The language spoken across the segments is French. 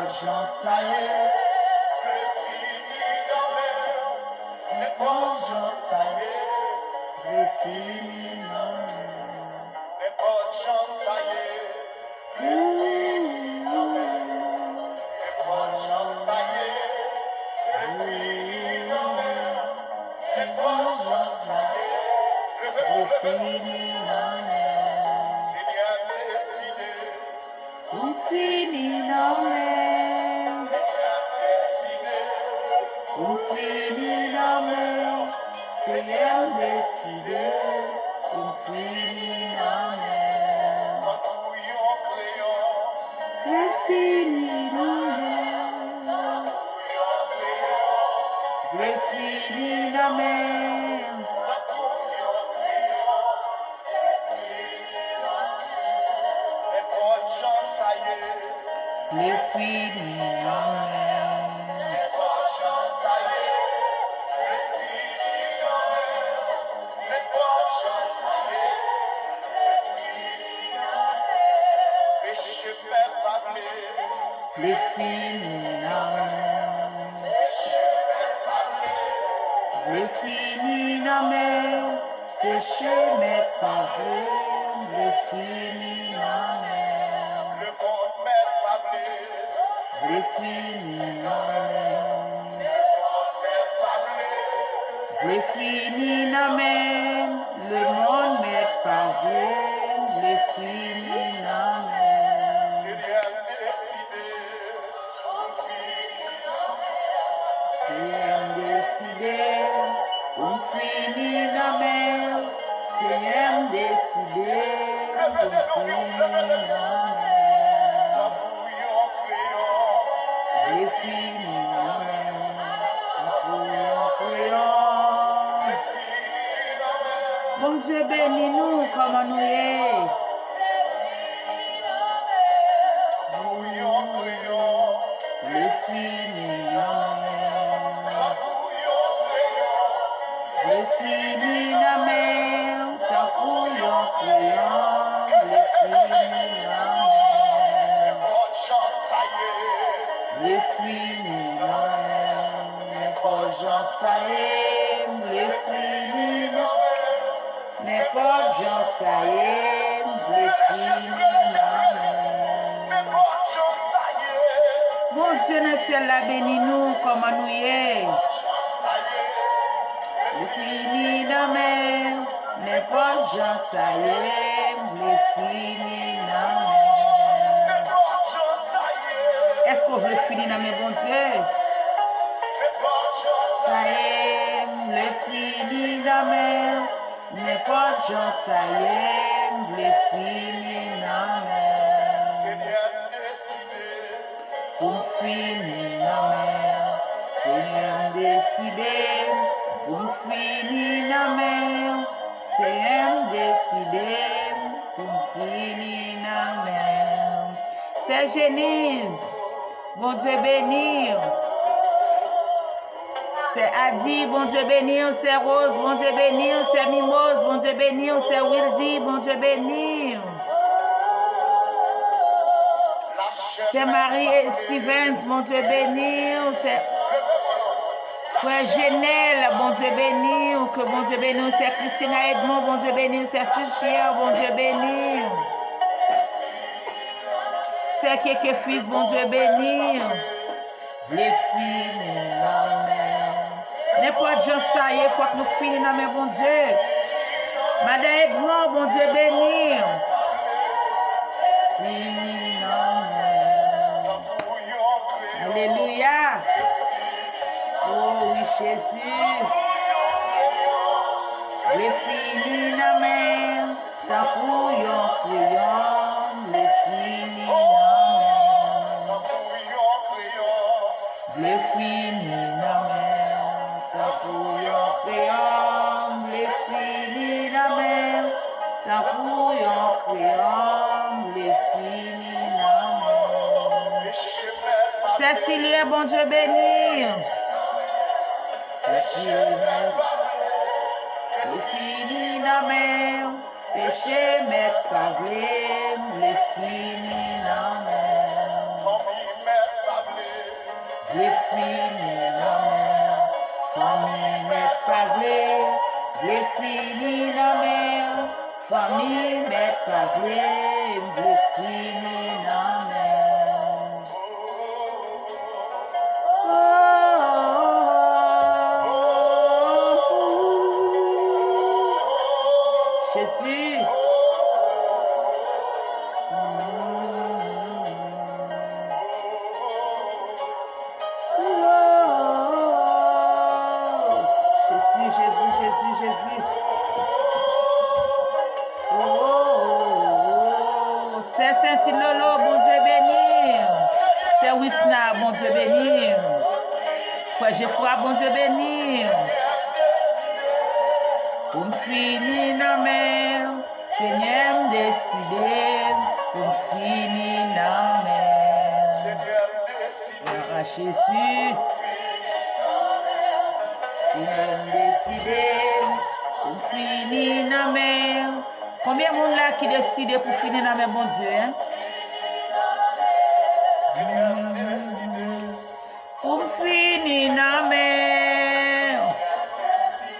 j'en sais, le fini dans l'air, n'est pas j'en sais, le fini dans l'air, n'est pas j'en sais, le fini dans l'air, n'est pas j'en sais, le fini dans l'air, n'est pas j'en sais, le fini dans l'air, Seigneur décidé, on finit dans l'air, on finit dans l'air, Seigneur décidé, on finit dans l'air, c'est fini dans l'air, c'est fini dans l'air, le fini dans l'air, les poches saillées, le fini dans l'air, les poches saillées, le fini dans l'air, péché fait parler, le fini dans l'air, péché fait parler, le fini dans l'air, péché m'est parlé, le fini dans l'air, le monde m'est parlé. Le fini dans l'air, le fini dans l'air, le monde m'est parlé, le fini dans l'air. Seigneur décidé, on finit dans l'air, Seigneur décidé, on finit dans l'air. Le fini dans l'air, prions. Bon Dieu bénis-nous comme nous est. Le fini dans l'air, le fini dans l'air, prions. Le fini dans l'air, le fini dans l'air, pas j'en sais, le fini dans l'air, n'est pas j'en sais, le fini dans l'air. Mon Dieu, le ciel la bénis-nous comme nous y est. Le fini dans l'air, n'est pas j'en sais, le fini dans l'air. Est-ce qu'on veut finir dans mes bons Dieu? Ça y est, le fini dans mer, n'est pas Jean, ça y est, le fini dans mer. Seigneur décidé, pour finir dans mer, Seigneur décidé, pour finir dans mer, Seigneur décidé, pour finir dans mer. C'est Génise. Bon Dieu bénir. C'est Adi, bon Dieu bénir. C'est Rose, bon Dieu bénir. C'est Mimose, bon Dieu bénir. C'est Wildy, bon Dieu bénir. C'est Marie et Stevens, bon Dieu bénir. C'est Frère Genel, bon Dieu bénir. Que bon Dieu bénir. C'est Christina Edmond, bon Dieu bénir. C'est Sucia, bon Dieu bénir. C'est quelques fils, bon Dieu bénir. Les filles dans la mer. N'importe Dieu ça y est, faut que nous finissions dans mes bon Dieu. Madame Edmond, bon Dieu bénir. Fini dans la mer. Alléluia. Oh oui, Jésus. Les filles dans la mer. Tant couillon, crions, les filles dans la mer. Les filles dans la mer, tant couillon, crions, les filles dans la mer. Tant couillon, crions, les filles dans la mer. Cécilie, bon Dieu bénir. Les filles dans la mer. Péché m'est pavé, les filles dans la mer. écrasé, vle fini nan men, famille m'écrasé, vle fini nan men. Jésus. Jésus. C'est Saint-Lolo, bon Dieu béni. C'est Wisna, bon Dieu béni. Quoi j'ai froid, bon Dieu béni. Pour me finir dans mer, Seigneur me décider. Pour me finir dans mer. À Jésus. Seigneur me décider. Pour finir dans mer. Combien de monde là qui décide pour finir dans mer, bon Dieu, hein? Pour finir dans mer.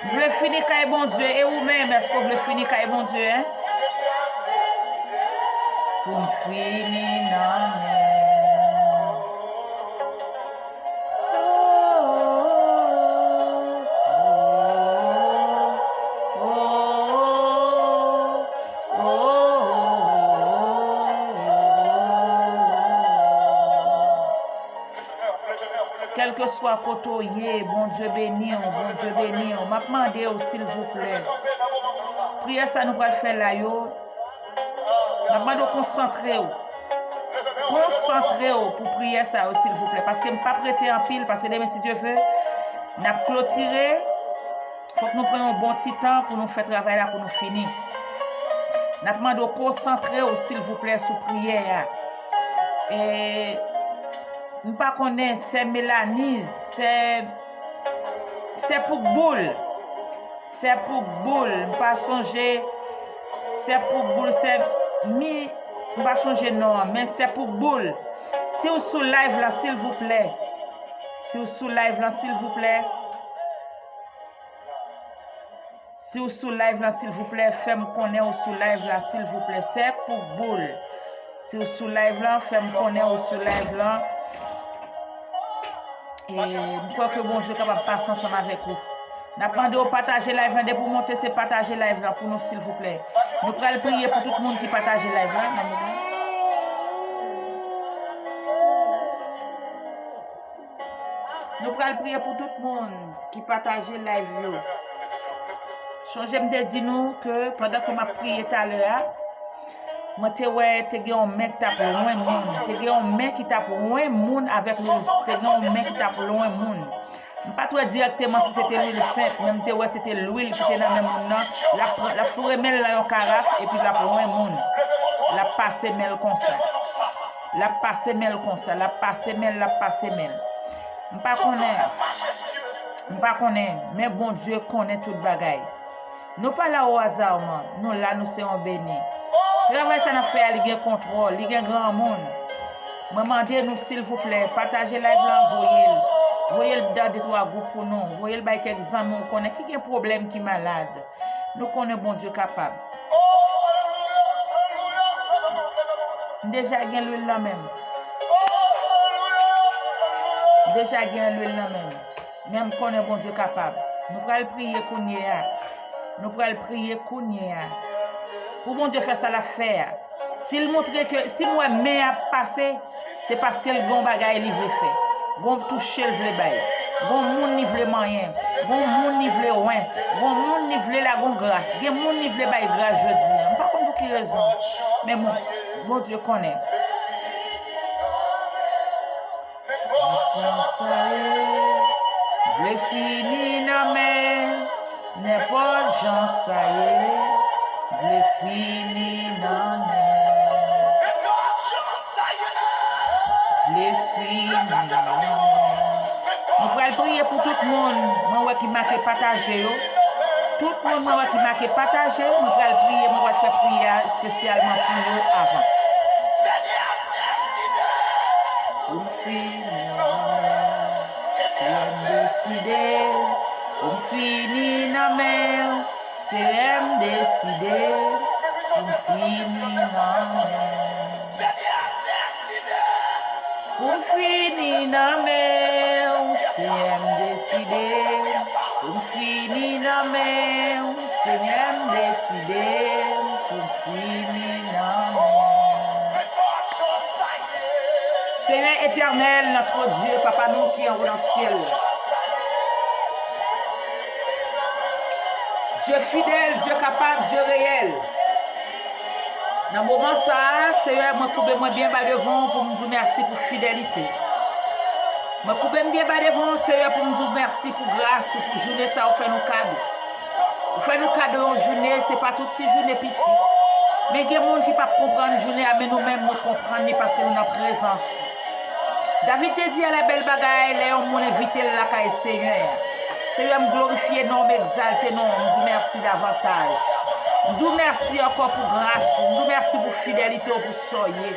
Vous voulez finir quand bon Dieu et vous-même, est-ce que vous voulez finir quand bon Dieu, hein? Pour finir dans mer. Quel que soit côté, bon Dieu béni, bon Dieu béni, m'a demandé s'il vous plaît. Prière ça nous va faire là yo. M'a demandé de concentrer. Concentrez-vous pour prier ça s'il vous plaît parce que ne pas prêter en pile parce que demain si Dieu veut, n'a clôturé. Faut que nous prenions un bon petit temps pour nous faire travail là pour nous finir. N'a demandé de concentrer s'il vous plaît sur prière. Et nous pas connaître c'est Mélanie, c'est pour boule. C'est pour boule, pas songer. C'est pour boule, c'est mi pas changer non, mais c'est pour boule. Si vous sous live là s'il vous plaît. Si vous sous live là s'il vous plaît. Si vous sous live là s'il vous plaît, faites-moi connaître sous live là s'il vous plaît, c'est pour boule. Si vous sous live là, faites-moi connaître sous live là. Et je crois que bon Dieu est capable de passer ensemble avec vous. Nous demandons de partager live là, pour monter, c'est partager live là pour nous, s'il vous plaît. Nous allons prier pour tout le monde qui partage live là. Nous allons prier pour tout le monde qui partage live là. Changez me dire nous que pendant que m'a prié tout à l'heure, moi te un mec t'a pour loin monde, te un mec qui t'a pour loin monde avec nous, te un mec qui t'a pour loin monde. Pas trop directement si c'était l'huile sainte, même te c'était l'huile qui était dans le monde là, la fourrée mêle là en carafe et puis la pour loin monde. La passer mêle comme ça. La passer mêle comme ça, la passer mêle, la passer mêle. M'pas connaît, mais bon Dieu connaît toute bagaille. Nous pas là au hasard, man. Nous là, nous sommes bénis. Travail ça n'a fait, il y a contrôle, il y a grand monde. Demandez-nous s'il vous plaît, partagez live là, voyez dans des trois groupes pour nous, voyez le bail quelques amis, nous connaît qui a un problème qui est malade. Nous connaissons bon Dieu capable. Déjà gain l'huile là même. Déjà gain l'huile là même. Même connaît bon Dieu capable. Nous allons prier Kounia. Nous allons prier Kounia. Pour bon Dieu faire ça l'affaire. S'il montre que si moi mais a passé, c'est parce que le bon bagaille il veut faire. Bon toucher le bail. Bon moun nivle moyen. Bon moun nivle ouin. Bon moun nivle la bonne grâce. Gen moun nivle bail grâce jeudi. Pas comme pour qui raison. Mais bon Dieu connaît. Le fini na mer. N'importe Jean ça y est. Le fini na mer. Le fini na mer. Nous allons prier pour tout le monde. Moi qui m'a fait partager. Tout le monde moi qui m'a fait partager. Nous allons prier. Moi je faire prière spécialement pour vous avant. Pour finir, c'est décidé. Pour finir dans mer, c'est même décidé. Pour finir dans mer. Pour finir dans mer, c'est même décidé. Pour finir dans mer, c'est même décidé. Pour finir dans mer. Seigneur éternel, notre Dieu, Papa nous qui est en haut dans le ciel. Dieu fidèle, Dieu capable, Dieu réel. Dans le moment ça, Seigneur, je coupe bien bas devant pour me dire merci pour fidélité. Je coupe bien bas devant, Seigneur, pour me dire merci pour grâce, pour journée ça, vous fait nos cadeaux. Vous faites nos cadeaux en journée, ce n'est pas toutes ces journées petites. Mais il y a des gens qui ne peuvent pas comprendre la journée, mais nous-mêmes nous comprenons parce que nous avons présence. David te dit à la belle bagaille, là, on m'a invité la caille Seigneur. Seigneur, me glorifier, non, m'exalter, non, me dire merci davantage. Nous merci encore pour grâce, nous merci pour fidélité, pour soyez.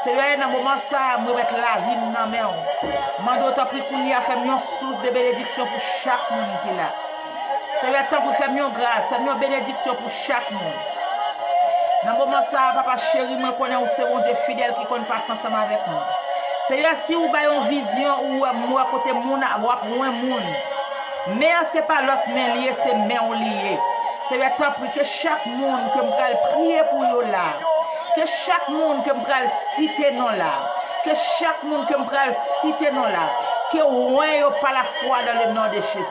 Seigneur, dans le moment ça, je mettre la vie dans ma main. Je dois prier pour lui, faire une source de bénédiction pour chaque monde qui est là. Seigneur, temps pour faire une grâce, faire une bénédiction pour chaque monde. Dans le moment ça, papa chéri, je connais un second Dieu fidèle qui connaît pas ensemble avec nous. Seigneur, si vous avez une vision ou moi côté monde, ou moins monde, mais ce n'est pas l'autre main liée, c'est main liée. Seigneur, tant pour que chaque monde que je prier pour eux là, que chaque monde que je citer non là, que chaque monde que je citer non là, que on pas la foi dans le nom de Jésus.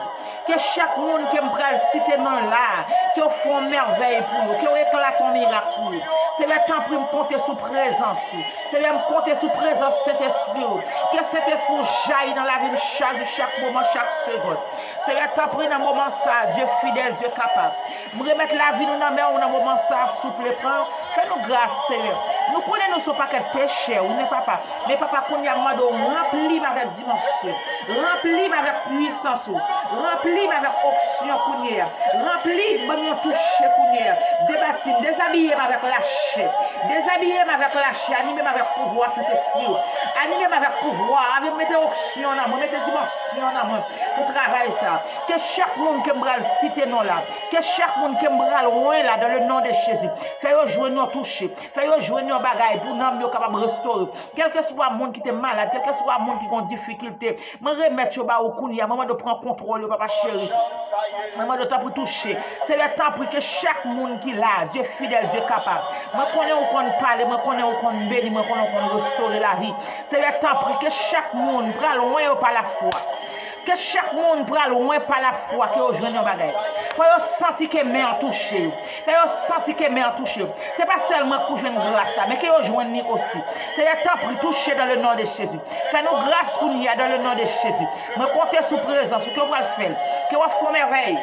Que chaque monde qui me citer non là, qui font merveille pour nous, qui éclate un miracle pour nous. C'est le temps pour me compter sous présence. C'est le temps pour me compter sous présence de cet esprit. Que cet esprit jaillit dans la vie de chaque moment, chaque seconde. C'est le temps pour dans le moment ça, Dieu fidèle, Dieu capable. Nous remettre la vie dans le moment ça, souple et prend. Fais-nous grâce, Seigneur. Nous connaissons nos pas quel péché, ou n'est papa. Mais papa, qu'on y a demandé, remplis avec dimension, remplis avec puissance, remplis avec option qu'on y a, remplis avec toucher qu'on y a, débattir, déshabiller avec lâcher, déshabiller avec lâcher, animer avec pouvoir cet esprit, animer avec pouvoir, avec mettre option dans moi, mettre dimension dans moi, pour travailler ça. Que chaque monde qui me citer nous là, que chaque monde qui me loin là, dans le nom de Jésus, fais-le jouer nous toucher, fais-le jouer nous bagaille pour nous capable de restaurer. Quel que soit le monde qui est malade, quel que soit le monde qui a des difficultés, je remettre au bas au kounia, maman de prendre contrôle, papa chéri. Maman de temps pour toucher. C'est le temps pour que chaque monde qui est là, Dieu fidèle, Dieu capable. Je connais où qu'on parle, je connais où qu'on bénit, je connais où qu'on restaurer la vie. C'est le temps pour que chaque monde prenne loin par la foi. Que chaque monde prenne loin par la foi que vous jouez dans bagage. Faut sentir que mes en touché. Faut sentir que mes en touché. C'est pas seulement pour jouer une grâce, mais que vous jouez aussi. C'est le temps pour toucher dans le nom de Jésus. Fais-nous grâce pour nous dans le nom de Jésus. Me comptez sous présence, que vous allez faire, que vous faites merveille.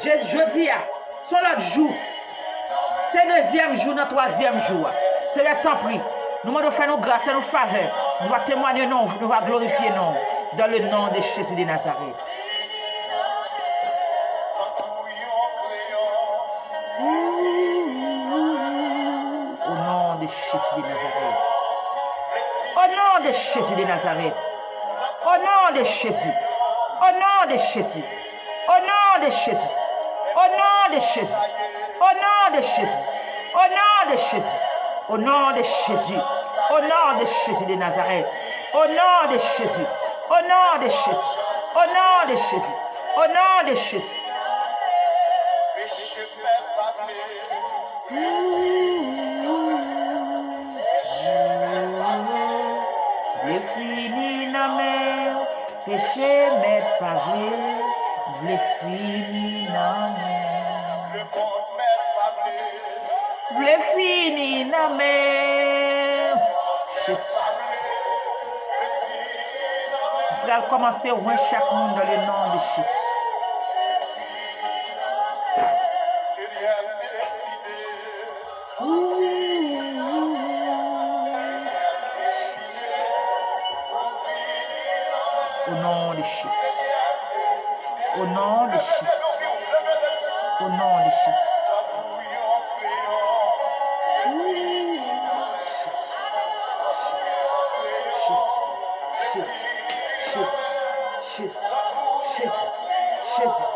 Je dis, c'est l'autre jour. C'est le deuxième jour, notre troisième jour. C'est le temps pris. Nous devons faire nos grâces, nos faveurs. Nous devons témoigner, nous devons glorifier, nous. Dans le nom de Jésus de Nazareth. Au nom de Jésus de Nazareth. Au nom de Jésus de Nazareth. Au nom de Jésus. Au nom de Jésus. Au nom de Jésus. Au nom de Jésus. Au nom de Jésus. Au nom de Jésus. Au nom de Jésus. Au nom de Jésus de Nazareth. Au nom de Jésus. Au nom de Jésus. Au nom de Jésus. Au nom de Jésus. J'ai fini la mer, péché m'est pavé. J'ai fini la mer. J'ai fini la mer. Vous allez commencer à voir chaque monde dans le nom de Jésus. Au nom de Jésus. Au nom de Jésus. Au nom de Jésus. Jésus.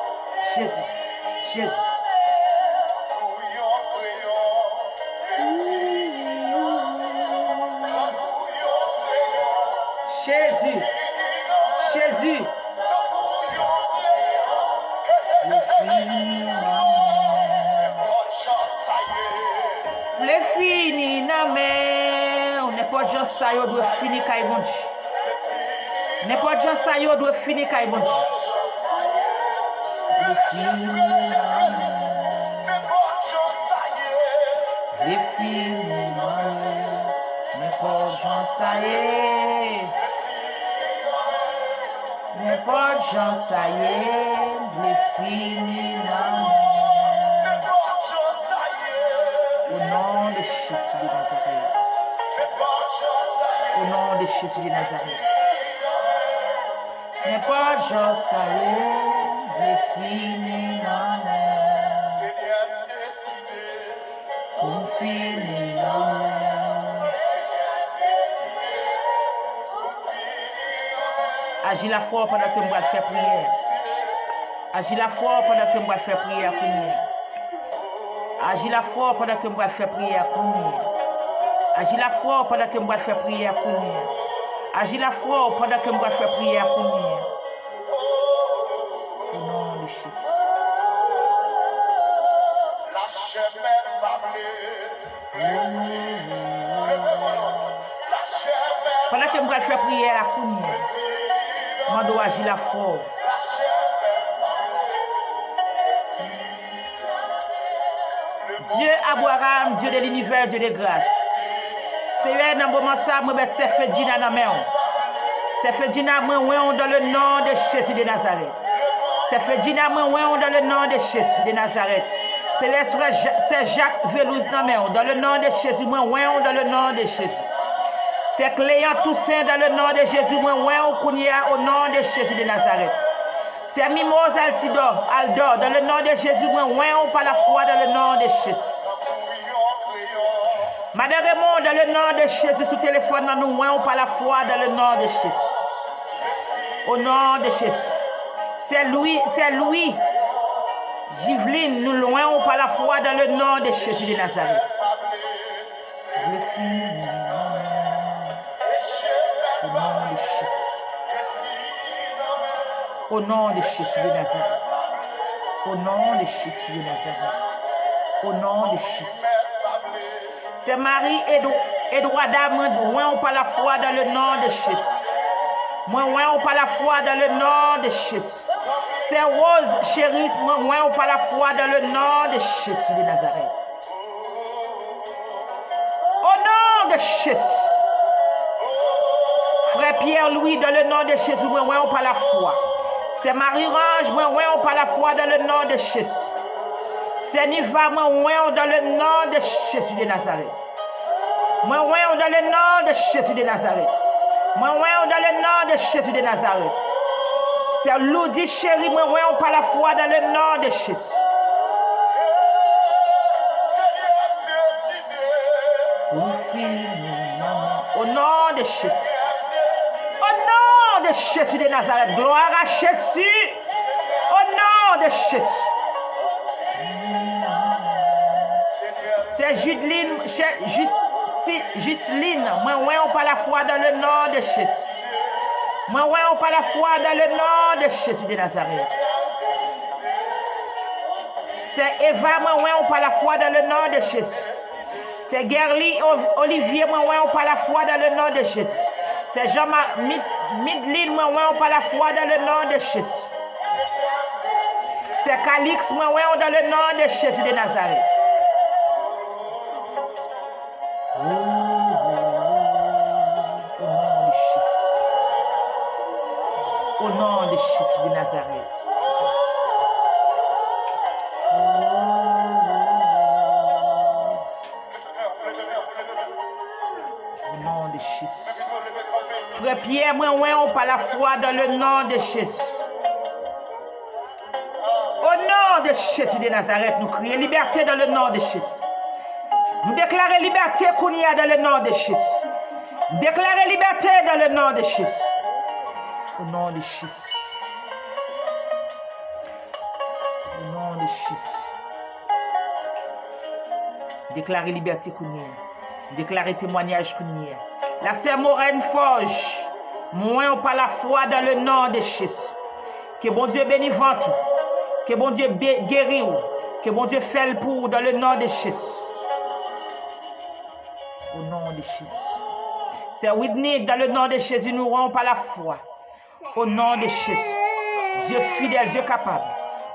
nan men, ou n'importe gens ça yo doit finir kay bon Dieu. N'importe gens ça yo doit finir kay bon Dieu. N'importe gens ça y est. N'importe gens ça y est, les fini au nom de Jésus de Nazareth. Au nom de Jésus de Nazareth. N'importe gens ça y est, les fini pour finir Agis la foi pendant que je vais faire prière. Agis la foi pendant que je vais faire prière. Agis la foi pendant que je vais faire prière. Agis la foi pendant que je vais faire prière. Agis la foi pendant que je vais faire prière. Au nom de Jésus. Pendant que je vais faire prière à Kounia. Je dois agir la foi. Dieu Abraham, Dieu de l'univers, Dieu de grâce. C'est un moment ça, je vais faire Dina dans main. C'est fait Dina dans le nom de Jésus de Nazareth. C'est fait Dina dans le nom de Jésus de Nazareth. C'est Jacques Velouz dans main. Dans le nom de Jésus, dans le nom de Jésus. C'est Cléant Toussaint dans le nom de Jésus, au nom de Jésus de Nazareth. C'est Mimose Aldor dans le nom de Jésus, par la foi dans le nom de Jésus. Madame Raymond dans le nom de Jésus, sous téléphone, nous par la foi dans le nom de Jésus. Au nom de Jésus. C'est Louis, Giveline, nous loin par la foi dans le nom de Jésus de Nazareth. Au nom de Jésus de Nazareth. Au nom de Jésus de Nazareth. Au nom de Jésus. C'est Marie Edouarda, moi par la foi dans le nom de Jésus. Moi par la foi dans le nom de Jésus. C'est Rose Chérif, moi par la foi dans le nom de Jésus de Nazareth. Au nom de Jésus. Frère Pierre-Louis, dans le nom de Jésus, moi par la foi. C'est Marie-Range, moi par la foi dans le nom de Jésus. C'est Niva, moi dans le nom de Jésus de Nazareth. Moi dans le nom de Jésus de Nazareth. Moi dans le nom de Jésus de Nazareth. C'est Loudi chéri, moi par la foi dans le nom de Jésus. Au nom de Jésus. De Jésus de Nazareth, gloire à Jésus, au nom de Jésus. C'est Justine, moi par la foi dans le nom de Jésus. Moi par la foi dans le nom de Jésus de Nazareth. C'est Eva, moi par la foi dans le nom de Jésus. C'est Gerly Olivier, moi par la foi dans le nom de Jésus. C'est Jean-Marc Midline, moi par la foi dans le nom de Jésus. C'est Calix, moi dans le nom de Jésus de Nazareth. Au nom de Jésus de Nazareth. Au nom de Jésus. Frère Pierre, moi par la foi dans le nom de Jésus. Au nom de Jésus de Nazareth, nous crions liberté dans le nom de Jésus. Nous déclarons liberté qu'on y a dans le nom de Jésus. Déclarez liberté dans le nom de Jésus. Au nom de Jésus. Au nom de Jésus. Déclarez liberté qu'on y a. Déclarez témoignage qu'on y a. La sœur Maureen Forge, moi par la foi dans le nom de Jésus. Que bon Dieu bénisse tout. Que bon Dieu guérisse. Que bon Dieu fait pour dans le nom de Jésus. Au nom de Jésus. C'est Whitney, dans le nom de Jésus, nous rendons par la foi. Au nom de Jésus. Dieu fidèle, Dieu capable.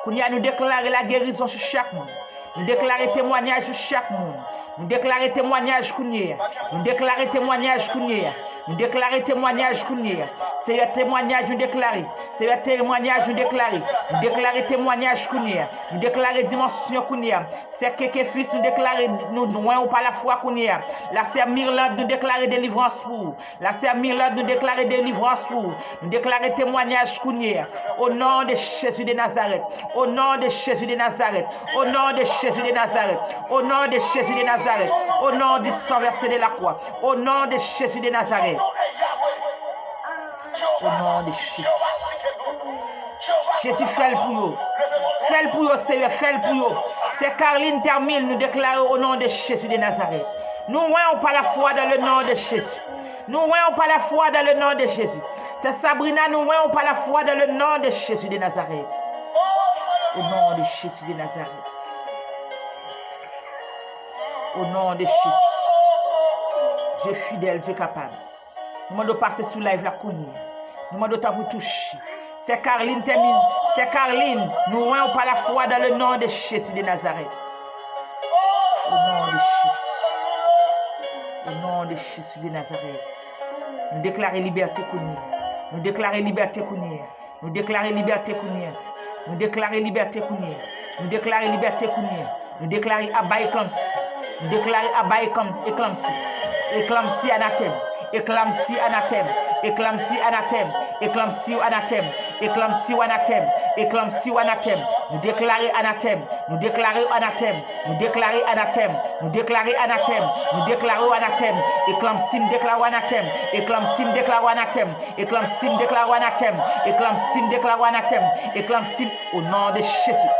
Nous déclarer la guérison sur chaque monde. Nous déclarer témoignage sur chaque monde. Nous déclarer témoignage Kounia. Nous déclarer témoignage Kounia. Nous déclarer témoignage Kounia. C'est un témoignage nous déclarer. C'est un témoignage nous déclarer. Nous déclarer témoignage Kounia. Nous déclarer dimension Kounia. C'est que fils nous déclarer nous loin par la foi Kounia. La sœur Mirlande nous déclarer délivrance pour. La sœur Mirlande nous déclarer délivrance pour. Nous déclarer témoignage Kounia. Au nom de Jésus de Nazareth. Au nom de Jésus de Nazareth. Au nom de Jésus de Nazareth. Au nom de Jésus de Nazareth. Au nom du sang versé de la croix. Au nom de Jésus de Nazareth. Au nom de Jésus. Jésus fait le pour eux. Fait le pour eux, Seigneur, fait le pour eux. C'est Caroline termine, nous déclarons au nom de Jésus de Nazareth. Nous voyons pas la foi dans le nom de Jésus. Nous voyons pas la foi dans le nom de Jésus. C'est Sabrina, nous voyons pas la foi dans le nom de Jésus de Nazareth. Au nom de Jésus de Nazareth. Au nom de Jésus. Dieu fidèle, Dieu capable. Nous demandons de passer sous live la counie. Nous demandons de vous toucher. C'est Caroline termine. C'est Caroline. Nous voyons par la foi dans le nom de Jésus de Nazareth. Au nom de Jésus. Au nom de Jésus de Nazareth. Nous déclarons liberté counie. Nous déclarons liberté counie. Nous déclarons liberté counie. Nous déclarons liberté counie. Nous déclarons liberté counie. Nous déclarons abat éclampsie. Nous déclarons abat éclampsie. Éclampsie anathème. Éclampsie anathème. Éclampsie anathème. Éclampsie anathème. Éclampsie anathème. Éclampsie anathème. Nous déclarer anathème. Nous déclarer anathème. Nous déclarer anathème. Nous déclarer anathème. Nous déclarer anathème. Éclampsie déclare anathème. Éclampsie déclare anathème. Éclampsie déclare anathème. Éclampsie déclare anathème. Éclampsie au nom de Jésus.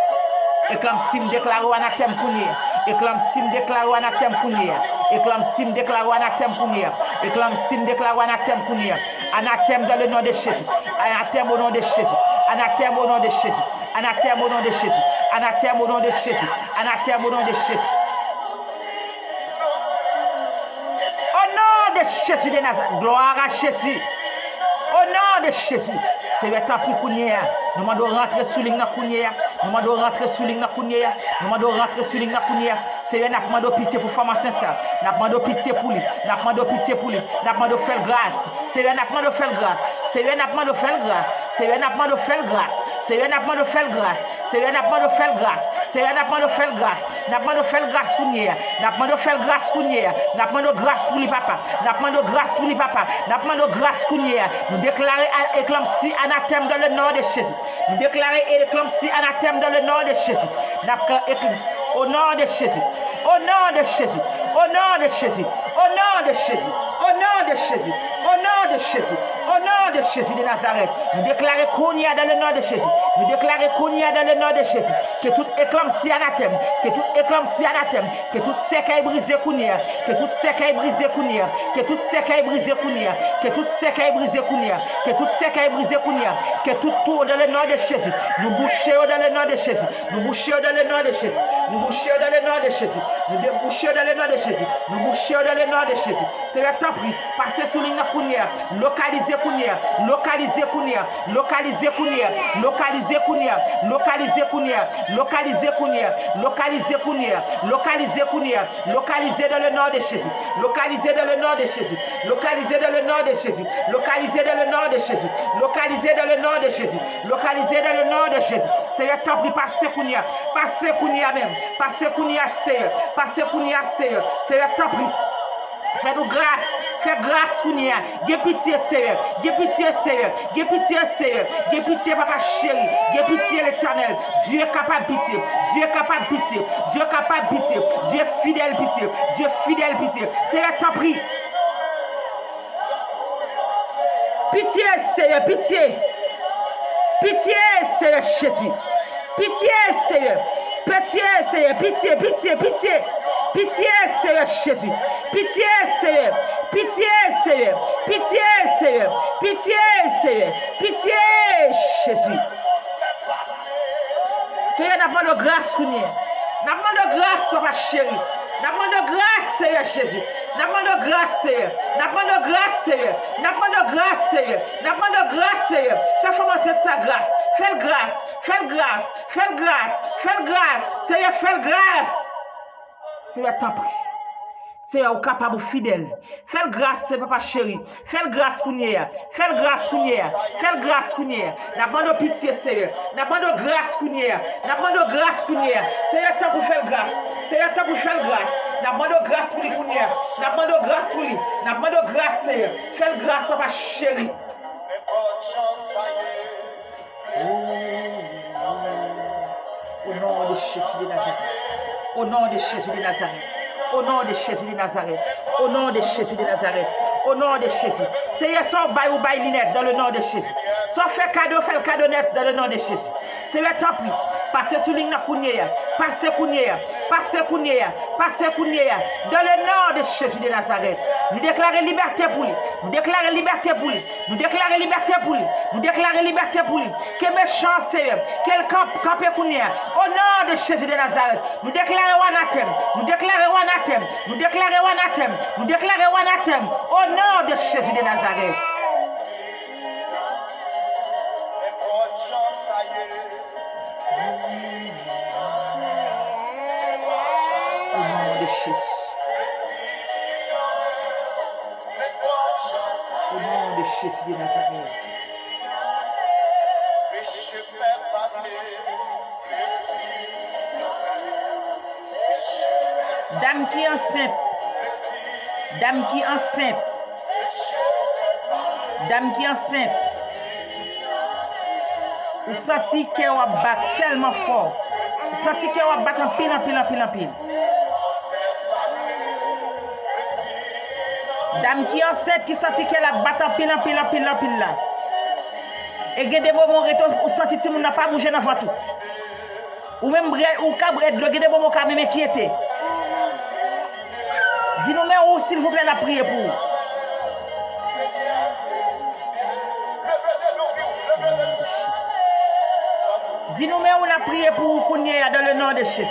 Éclampsie déclare anathème pour nous. Éclampsie déclare anathème pour nous. Éclampsie déclare anathème pour nous. Éclampsie déclare anathème pour nous. Anathème dans le nom de Jésus. Anathème au nom de Jésus. Anathème au nom de Jésus. Anathème au nom de Jésus. Anathème au nom de Jésus. Anathème au nom de Jésus. Au nom de Jésus de Nazareth. Gloire à Jésus. Au nom de Jésus. C'est le temps pour Kounia. Nous demandons rentrer sous ligne Kounia. Nous demandons rentrer sous ligne Kounia. Nous demandons rentrer sous ligne Kounia. C'est un appel de pitié pour femme enceinte. Nous demandons pitié pour lui. Nous demandons pitié pour lui. Nous demandons faire grâce. C'est un appel de faire grâce. C'est un appel de faire grâce. C'est un appel de faire grâce. C'est un appel de faire grâce. C'est un appel de faire grâce. C'est un appel de faire grâce. Nous demandons faire grâce Kounia. Nous demandons faire grâce Kounia. Nous demandons grâce pour lui papa. Nous demandons grâce pour lui papa. Nous demandons grâce Kounia. Nous déclarons éclampsie anathème dans le nom de Jésus. Nous déclarons éclampsie anathème dans le nom de Jésus. Au nom de Jésus. Au nom de Jésus. Au nom de Jésus. Au nom de Jésus. Au nom de Jésus. Au nom de Jésus. Au nom de Jésus de Nazareth. Nous déclarons Kounia dans le nom de Jésus. Nous déclarons Kounia dans le nom de Jésus. Que toute éclampsie anathème. Que toute éclampsie anathème. Que toute sécaille brisée Kounia. Que toute sécaille brisée Kounia. Que toute sécaille brisée Kounia. Que toute sécaille brisée Kounia. Que toute sécaille brisée Kounia. Que tout tour dans le nom de Jésus. Nous bouchons dans le nom de Jésus. Nous bouchons dans le nom de Jésus. Nous bouchons dans le nom de Jésus. Nous débouchons dans le nom de Jésus. Nous bouchons dans le nom de Jésus. C'est le temps pris. Passez sous ligne Kounia. Localisez Kounia. Localisez Kounia. Localisez Kounia. Localisez Kounia. Localisez Kounia. Localisez Kounia. Localisez Kounia. Localisez Kounia. Localisez dans le nom de Jésus. Localisez dans le nom de Jésus. Localisez dans le nom de Jésus. Localisez dans le nom de Jésus. Localisez dans le nom de Jésus. Localisez dans le nom de Jésus. C'est le temps pris. Passez Kounia. Passez Kounia même. Passez Kounia Seigneur. Passez Kounia Seigneur. C'est le temps pris. Fais-nous grâce. Fais grâce Kounia. Gye pitié Seigneur. Gye pitié Seigneur. Gye pitié Seigneur. Gye pitié papa chéri. Gye pitié l'Éternel. Dieu est capable de pitié. Dieu est capable de pitié. Dieu est capable de pitié. Dieu est fidèle pitié. Dieu est fidèle pitié. C'est le temps pris. Pitié Seigneur. Pitié. Pitié Seigneur Jésus. Pitié Seigneur. Pitié Seigneur. Pitié. Pitié. Pitié. Pitié Seigneur Jésus. Pitié Seigneur. Pitié Seigneur. Pitié Seigneur. Pitié Seigneur. Pitié Jésus. Seigneur, n'a pas de grâce, Kounia. N'a pas de grâce, papa chéri. N'a pas de grâce, Seigneur Jésus. N'a pas de grâce, Seigneur. N'a pas de grâce, Seigneur. N'a pas de grâce, Seigneur. N'a pas de grâce, Seigneur. Cherche-moi cette sa grâce. Fais grâce. Fais grâce. Fais grâce. Fais grâce. Seigneur, fais grâce. Seigneur, t'en prie. Seigneur, capable fidèle. Fais grâce, c'est papa chéri. Fais grâce, Kounia. Fais grâce, Kounia. Fais grâce, Kounia. N'a pas de pitié, Seigneur. N'a pas de grâce, Kounia. N'a pas de grâce, Kounia. Seigneur, t'as pour faire grâce. Seigneur, t'as pour faire grâce. N'a pas de grâce pour lui, Kounia. N'a pas de grâce pour lui. N'a pas de grâce, Seigneur. Fais grâce, papa chéri. Au nom de Jésus de Nazareth. Au nom de Jésus de Nazareth. Au nom de Jésus de Nazareth. Au nom de Jésus de Nazareth. Au nom de Jésus. Seigneur, son bail ou bail lunette dans le nom de Jésus. Son fait le cadeau net dans le nom de Jésus. Seigneur, t'en prie. Passez sous ligne Kounia. Passez Kounia. Passez Kounia. Passez Kounia. Dans le nom de Jésus de Nazareth. Nous déclarons liberté pour lui. Nous déclarons liberté pour lui. Nous déclarons liberté pour lui. Nous déclarons liberté pour lui. Que méchant Seigneur. Quel camp Kounia. Au nom de Jésus de Nazareth. Nous déclarons anathème. Nous déclarons anathème. Nous déclarons anathème. Nous déclarons anathème. Au nom de Jésus de Nazareth. Au nom de Jésus. Au nom de Jésus de Nazareth. Dame qui est enceinte. Dame qui est enceinte. Dame qui est enceinte. Vous sentez qu'elle va battre tellement fort. Vous sentez qu'elle va battre en pile, en pile, en pile, en pile. Dame qui est enceinte, qui sentit qu'elle va battre en pile, en pile, en pile, en pile là. Et il y a des moments où vous sentez que vous n'avez pas bougé dans votre tout. Ou même ou cabret, il y a des moments où vous même inquiété. Dis-nous, mais où, s'il vous plaît, la prière pour vous. Dis-nous, mais on a prié pour vous, Kounia, dans le nom de Jésus.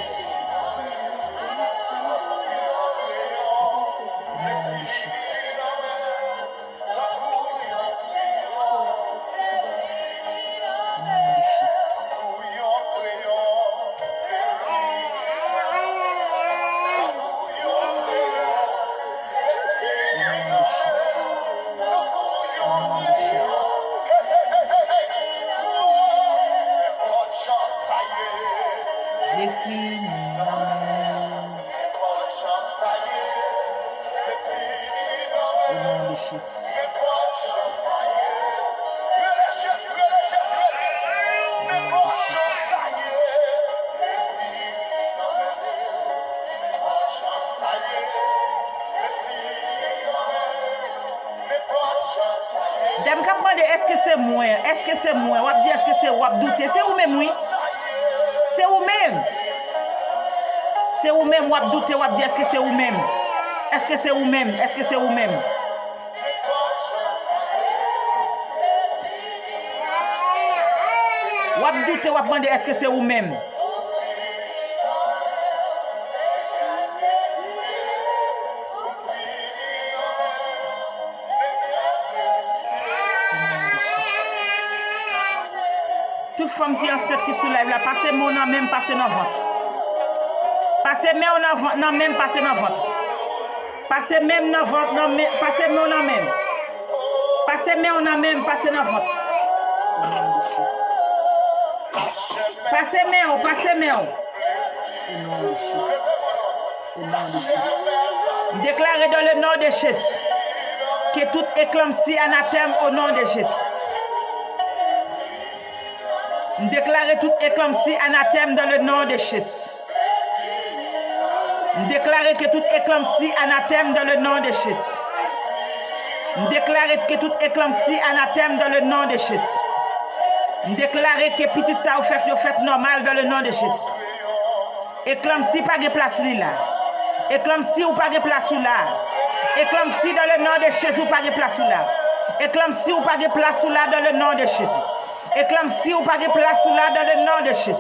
Est-ce que c'est moi? Est-ce que c'est moi? On va dire est-ce que c'est moi? Douter. C'est vous-même, oui. C'est vous-même. C'est vous-même, on va douter, on va dire est-ce que c'est vous-même? Est-ce que c'est vous-même? Est-ce que c'est vous-même? On va douter, on va demander est-ce que c'est vous-même? Toute femme qui est enceinte qui soulève là, passez mon nom même, passez dans votre. Passez mon nom même, passez dans votre. Passez même dans votre, passez mon nom même. Passez mon nom même, passez dans votre. Passez mon, passez mon. Déclarez dans le nom de Jésus que toute éclampsie anathème au nom de Jésus. Déclarez toute éclampsie anathème dans le nom de Jésus. Déclarez que toute éclampsie anathème dans le nom de Jésus. Déclarez que toute éclampsie anathème dans le nom de Jésus. Déclarez que petit ça vous faites normal dans le nom de Jésus. Éclampsie pas de place là. Éclampsie ou pas de place là. Éclampsie dans le nom de Jésus ou pas de place là. Éclampsie ou pas de place là dans le nom de Jésus. Éclampsie ou pas de place là dans le nom de Jésus.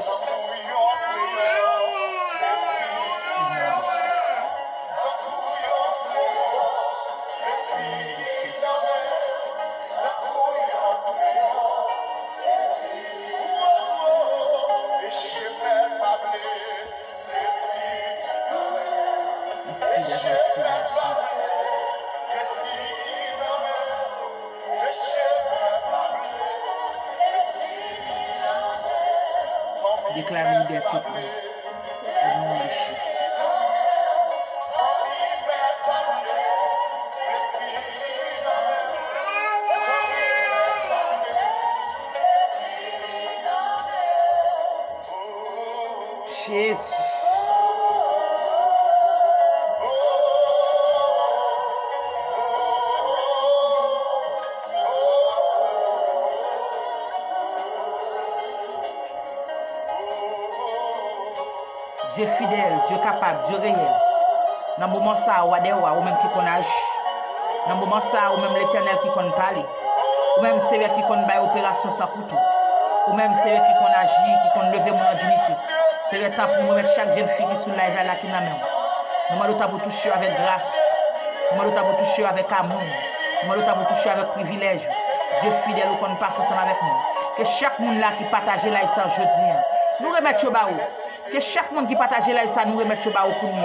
Dieu fidèle, Dieu capable, Dieu réel. Dans le moment ça, ou même qui qu'on agit. Dans le moment ça, ou même l'Éternel qui qu'on parle. Ou même c'est qui qu'on baille opération sans couteau. Ou même c'est qui qu'on agit, qui qu'on lever mon dignité. C'est le temps pour nous mettre chaque jeune fille qui sous la là qui n'a même. Nous m'avons pour toucher avec grâce. Nous m'avons pour toucher avec amour. Nous m'avons pour toucher avec privilège. Dieu fidèle ou qu'on passe ensemble avec nous. Que chaque monde là qui partage là ça aujourd'hui, nous remettre au bas. Que chaque monde qui partage là ça nous remettre au bas pour nous.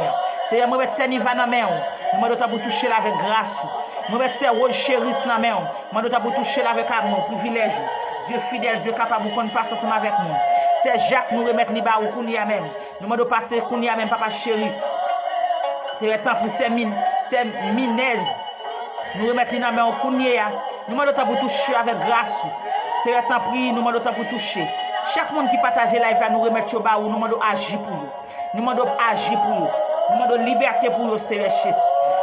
C'est moi mettre Seniva dans main. Nous m'avons pour toucher là avec grâce. Nous mettre rôle chéris dans main. Nous m'avons pour toucher là avec amour, privilège. Dieu fidèle, Dieu capable qu'on passe ensemble avec nous. C'est Jacques nous remettre li ba ou kounia même. Nous m'avons passer kounia même papa chéri. C'est le temps pour ces minèses. Nous remettre dans main au kounia. Nous m'avons pour toucher avec grâce. C'est le temps pour nous m'avons pour toucher. Chaque monde qui partage là, il va nous remettre au bas ou nous m'avons agir pour eux. Nous m'avons agir pour eux. Nous m'avons liberté pour eux, c'est le chef.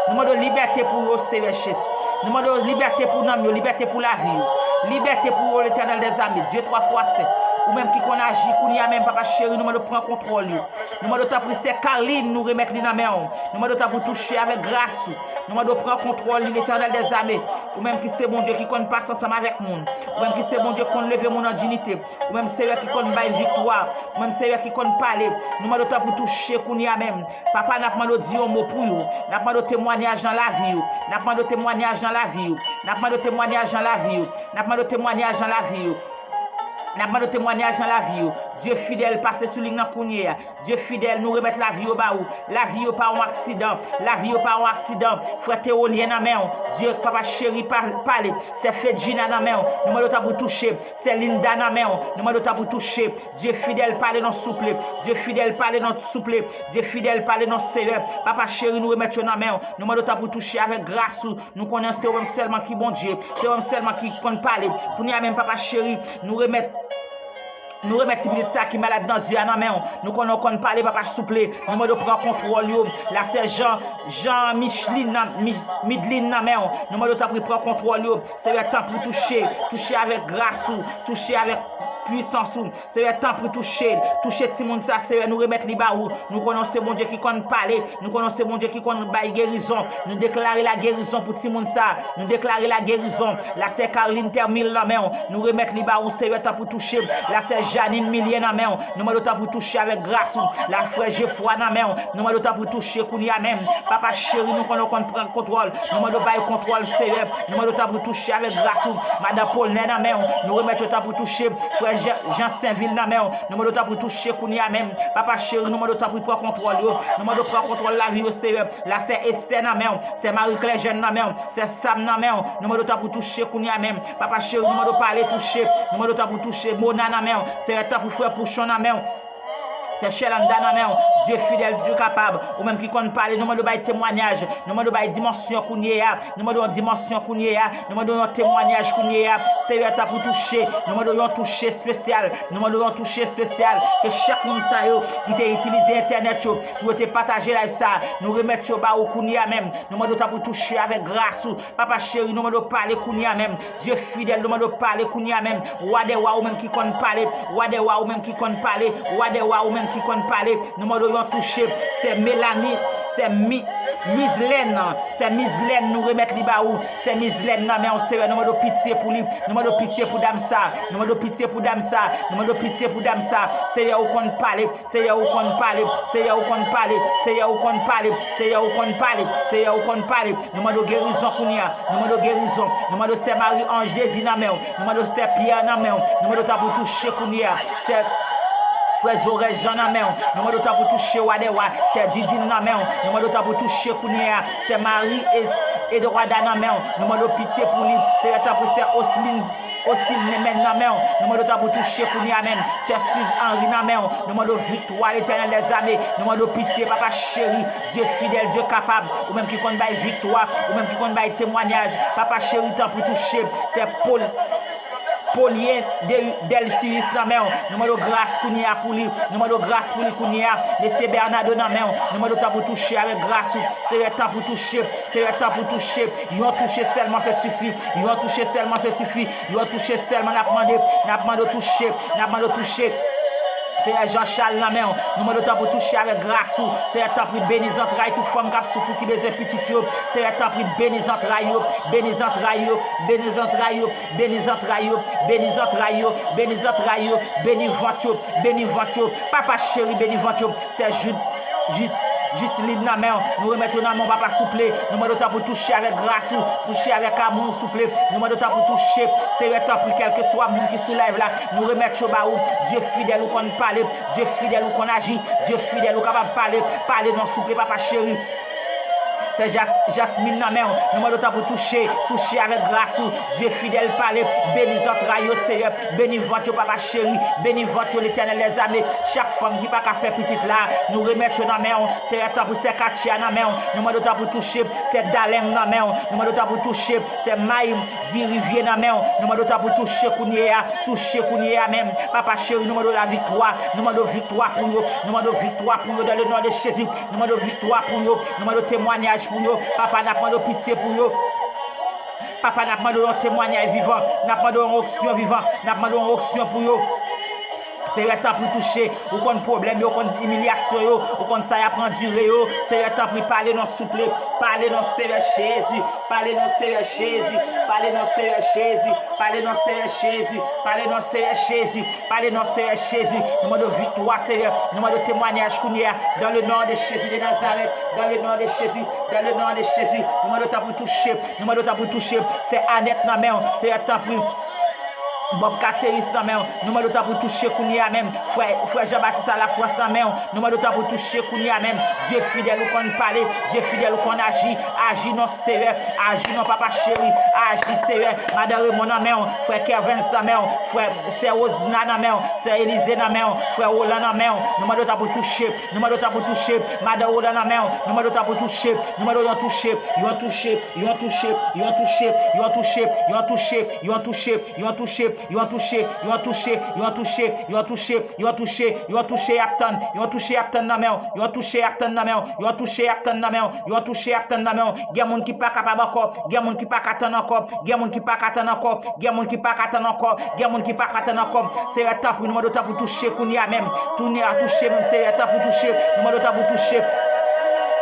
Nous m'avons liberté pour eux, c'est le chef. Nous m'avons liberté pour nous, liberté pour la vie. Liberté pour l'Éternel des armées. Dieu 3 fois 7. Ou même qui qu'on agit, qu'on y a même papa chéri, nous m'avons prendre contrôle. Nous m'avons pris ces Caroline, nous remettre dans la main. Nous m'avons pour toucher avec grâce. Nous m'avons prendre contrôle l'Éternel des armées. Ou même qui c'est bon Dieu qui qu'on passe ensemble avec nous. Ou même qui c'est bon Dieu qu'on lève mon dignité. Ou même c'est lui qui qu'on baille victoire. Ou même c'est lui qui qu'on parle. Nous m'avons pour toucher qu'on y a même. Papa n'a pas dit un mot pour vous. N'a pas de témoignage dans la vie. N'a pas de témoignage dans la vie. N'a pas de témoignage dans la vie. N'a pas de témoignage dans la vie. N'a pas de témoignage dans la vie. Dieu fidèle passe sous ligne dans Kounia. Dieu fidèle nous remettre la vie au bas. La vie au pas un accident. La vie au pas un accident. Frère Théolien dans main. Dieu papa chéri parle. C'est Fedjina dans main. Nous m'avons pour toucher. C'est Linda dans main. Nous m'avons pour toucher. Dieu fidèle parle dans souple. Dieu fidèle parle dans souple. Dieu fidèle parle dans sérieux. Papa chéri nous remettre dans main. Nous m'avons pour toucher avec grâce. Nous connaissons seulement qui bon Dieu. C'est seulement qui qu'on parle. Pour nous même papa chéri nous remettre. Nous remettons ça qui est malade dans les yeux. Nous connaissons parler, papa souple. Nous devons prendre contrôle. Là, c'est Jean Micheline, Midline. Nous devons prendre contrôle. C'est le temps pour toucher avec grâce, toucher avec puissance. C'est le temps pour toucher tout le monde. Ça, c'est nous remettre les barreaux. Nous connaissons bon Dieu qui compte parler. Nous connaissons bon Dieu qui compte bailler guérison. Nous déclarer la guérison pour tout le monde. Ça, nous déclarer la guérison. Là, c'est Caroline termine la main. Nous remettre les barreaux. C'est le temps pour toucher. Là, c'est Janine Millier dans la main. Nous avons le temps pour toucher avec grâce. La frère Geoffroy dans la main. Nous avons le temps pour toucher Kounia même. Papa chéri, nous connaissons prendre contrôle. Nous avons le contrôle sévère. Nous avons le temps pour toucher avec grâce. Madame Paul dans la main. Nous remettons le temps pour toucher. Frère Jean Saint-Ville dans la main. Nous avons le temps pour toucher Kounia même. Papa chéri, nous avons le temps pour prendre contrôle. Nous avons le temps pour prendre contrôle la vie au sévère. Là, c'est Esther dans la main. C'est Marie-Claire Jeune dans la main. C'est Sam dans la main. Nous avons le temps pour toucher Kounia même. Papa chéri, nous avons le parler toucher. Nous avons le temps pour toucher Mona dans la main. C'est le temps pour faire Pouchon dans la main. C'est Chelanda dans la main. Dieu fidèle, Dieu capable. Ou même qui compte parler, nous avons témoignage. Nous avons dimension qu'on y a. Nous avons dimension qu'on y a. Nous avons témoignage qu'on y a. C'est le temps pour toucher. Nous avons toucher spécial. Nous avons toucher spécial. Que chaque monde qui a utilisé Internet, pour te partager là ça. Nous remettre au bas au qu'on y a même. Nous avons pour toucher avec grâce. Papa chéri, nous avons parler qu'on y a même. Dieu fidèle, nous avons parler qu'on y a même. Wadewa ou même qui compte parler. Wadewa ou même qui compte parler. Wadewa ou même qui compte parler, nous m'avons touché, c'est Mélanie, c'est Mislaine, c'est Mislaine, nous remettre les baous, c'est Mislaine, mais on sait, nous m'avons pitié pour lui, nous m'avons pitié pour Damsa, nous m'avons pitié pour Damsa, nous m'avons pitié pour Damsa, c'est là où qu'on parle, c'est là où qu'on parle, c'est là où qu'on parle, c'est là où qu'on parle, c'est là où qu'on parle, c'est là où qu'on parle, nous m'avons guérison pour nous, nous m'avons guérison, nous m'avons c'est Marie-Ange des Inamens, nous m'avons c'est Pierre Namens, nous m'avons pour toucher pour nous, c'est Frère Jorel Jean dans main, nous m'avons pour toucher Wadewa, c'est Didine dans main, nous m'avons pour toucher Kounia, c'est Marie et de Rwanda dans main, nous m'avons pitié pour lui, c'est le temps pour faire Osline Nemen dans main, nous m'avons pour toucher Kounia même, c'est Suze Henri dans main, nous m'avons victoire l'Éternel des armées, nous m'avons pitié papa chéri, Dieu fidèle, Dieu capable, ou même qui compte bail victoire, ou même qui compte bail témoignage, papa chéri temps pour toucher, c'est Paulien Delcius dans main, nous m'avons grâce qu'on y a pour lui, nous m'avons grâce pour lui qu'on y a, Monsieur Bernardo dans main, nous m'avons temps pour toucher avec grâce, c'est le temps pour toucher, c'est le temps pour toucher, ils ont touché seulement ça suffit, ils ont touché seulement ça suffit, ils ont touché seulement n'a demandé toucher, Seigneur Jean-Charles la main, nous demandons pour toucher avec grâce. Seigneur, t'as pris bénis entrailles, toute femme qui a souffert, qui besoin petit. Seigneur, t'as pris bénis entrailles, bénis entrailles, bénis entrailles, bénis entrailles, bénis entrailles, bénis entrailles, bénis venture, bénis venture. Papa chéri, bénis venture. C'est juste libre dans la main, nous remettons dans mon papa souple, nous demandons pour toucher avec grâce, toucher avec amour souple, nous demandons pour toucher, c'est le temps pour quel que soit le monde qui soulève là, nous remettons au bas, Dieu fidèle ou qu'on parle, Dieu fidèle ou qu'on agit, Dieu fidèle ou capable de parler dans souple, papa chéri. C'est Jasmine dans la main, nous demandons pour toucher avec grâce, Dieu fidèle parler, bénis entrailles, Seigneur, bénis votre papa chéri, bénis votre l'éternel les armées, chaque femme qui n'a pas faire petite là, nous remettons dans la main, c'est le temps pour ces quartiers dans la main, nous demandons pour toucher, c'est Dalem dans la main, nous demandons pour toucher, c'est Maïm, dit Rivière dans la main, nous demandons pour toucher Kounia même, papa chéri, nous demandons la victoire, nous demandons victoire pour nous, nous demandons victoire pour nous dans le nom de Jésus, nous demandons victoire pour nous, nous demandons témoignage pour nous, papa n'a pas de pitié pour nous. Papa n'a pas de témoignage vivant, n'a pas de onction vivant, n'a pas de onction pour nous. C'est le temps pour toucher, ou qu'on problème, ou qu'on humiliation, ou qu'on ça y a prendre durée, c'est le temps pour parler dans souple, parler dans Seigneur Jésus, parler dans Seigneur Jésus, parler dans Seigneur Jésus, parler dans Seigneur Jésus, parler dans Seigneur Jésus, parler dans Seigneur Jésus, nous demandons victoire, Seigneur, nous demandons témoignage qu'on y a dans le nom de Jésus de Nazareth, dans le nom de Jésus, dans le nom de Jésus, nous demandons pour toucher, nous demandons pour toucher, c'est Annette dans la main, c'est le temps pour Bob Kasseris dans main, nous demandons pour toucher Kounia même, frère Jean-Baptiste à la fois sans main, nous demandons pour toucher Kounia même, Dieu fidèle ou qu'on parle, Dieu fidèle ou qu'on agit non Seigneur, agit non papa chéri, agit Seigneur, Madame Raymond dans main, frère Kevin dans main, frère Rosina dans main, frère Élisée dans main, frère Roland dans main, nous demandons pour toucher, nous demandons pour toucher, Madame Roland dans main, nous demandons pour toucher, nous demandons toucher, ils vont toucher, ils vont toucher, ils vont toucher, ils vont toucher, ils vont toucher, ils vont toucher, ils vont toucher. Ils vont toucher, ils vont toucher, ils vont toucher, ils vont toucher, ils vont toucher, ils vont toucher Apton, ils vont toucher Apton dans la main, ils vont toucher Apton dans la main, ils vont toucher Apton dans la main, ils vont toucher Apton dans la main. Il y a des gens qui pas capable encore, il y a des gens qui pas attendre encore, il y a des gens qui pas attendre encore, il y a des gens qui pas attendre encore, il y a des gens qui pas attendre encore. C'est le temps pour nous demander pour toucher Kounia même, tourner à toucher même, c'est le temps pour toucher, nous demander pour toucher.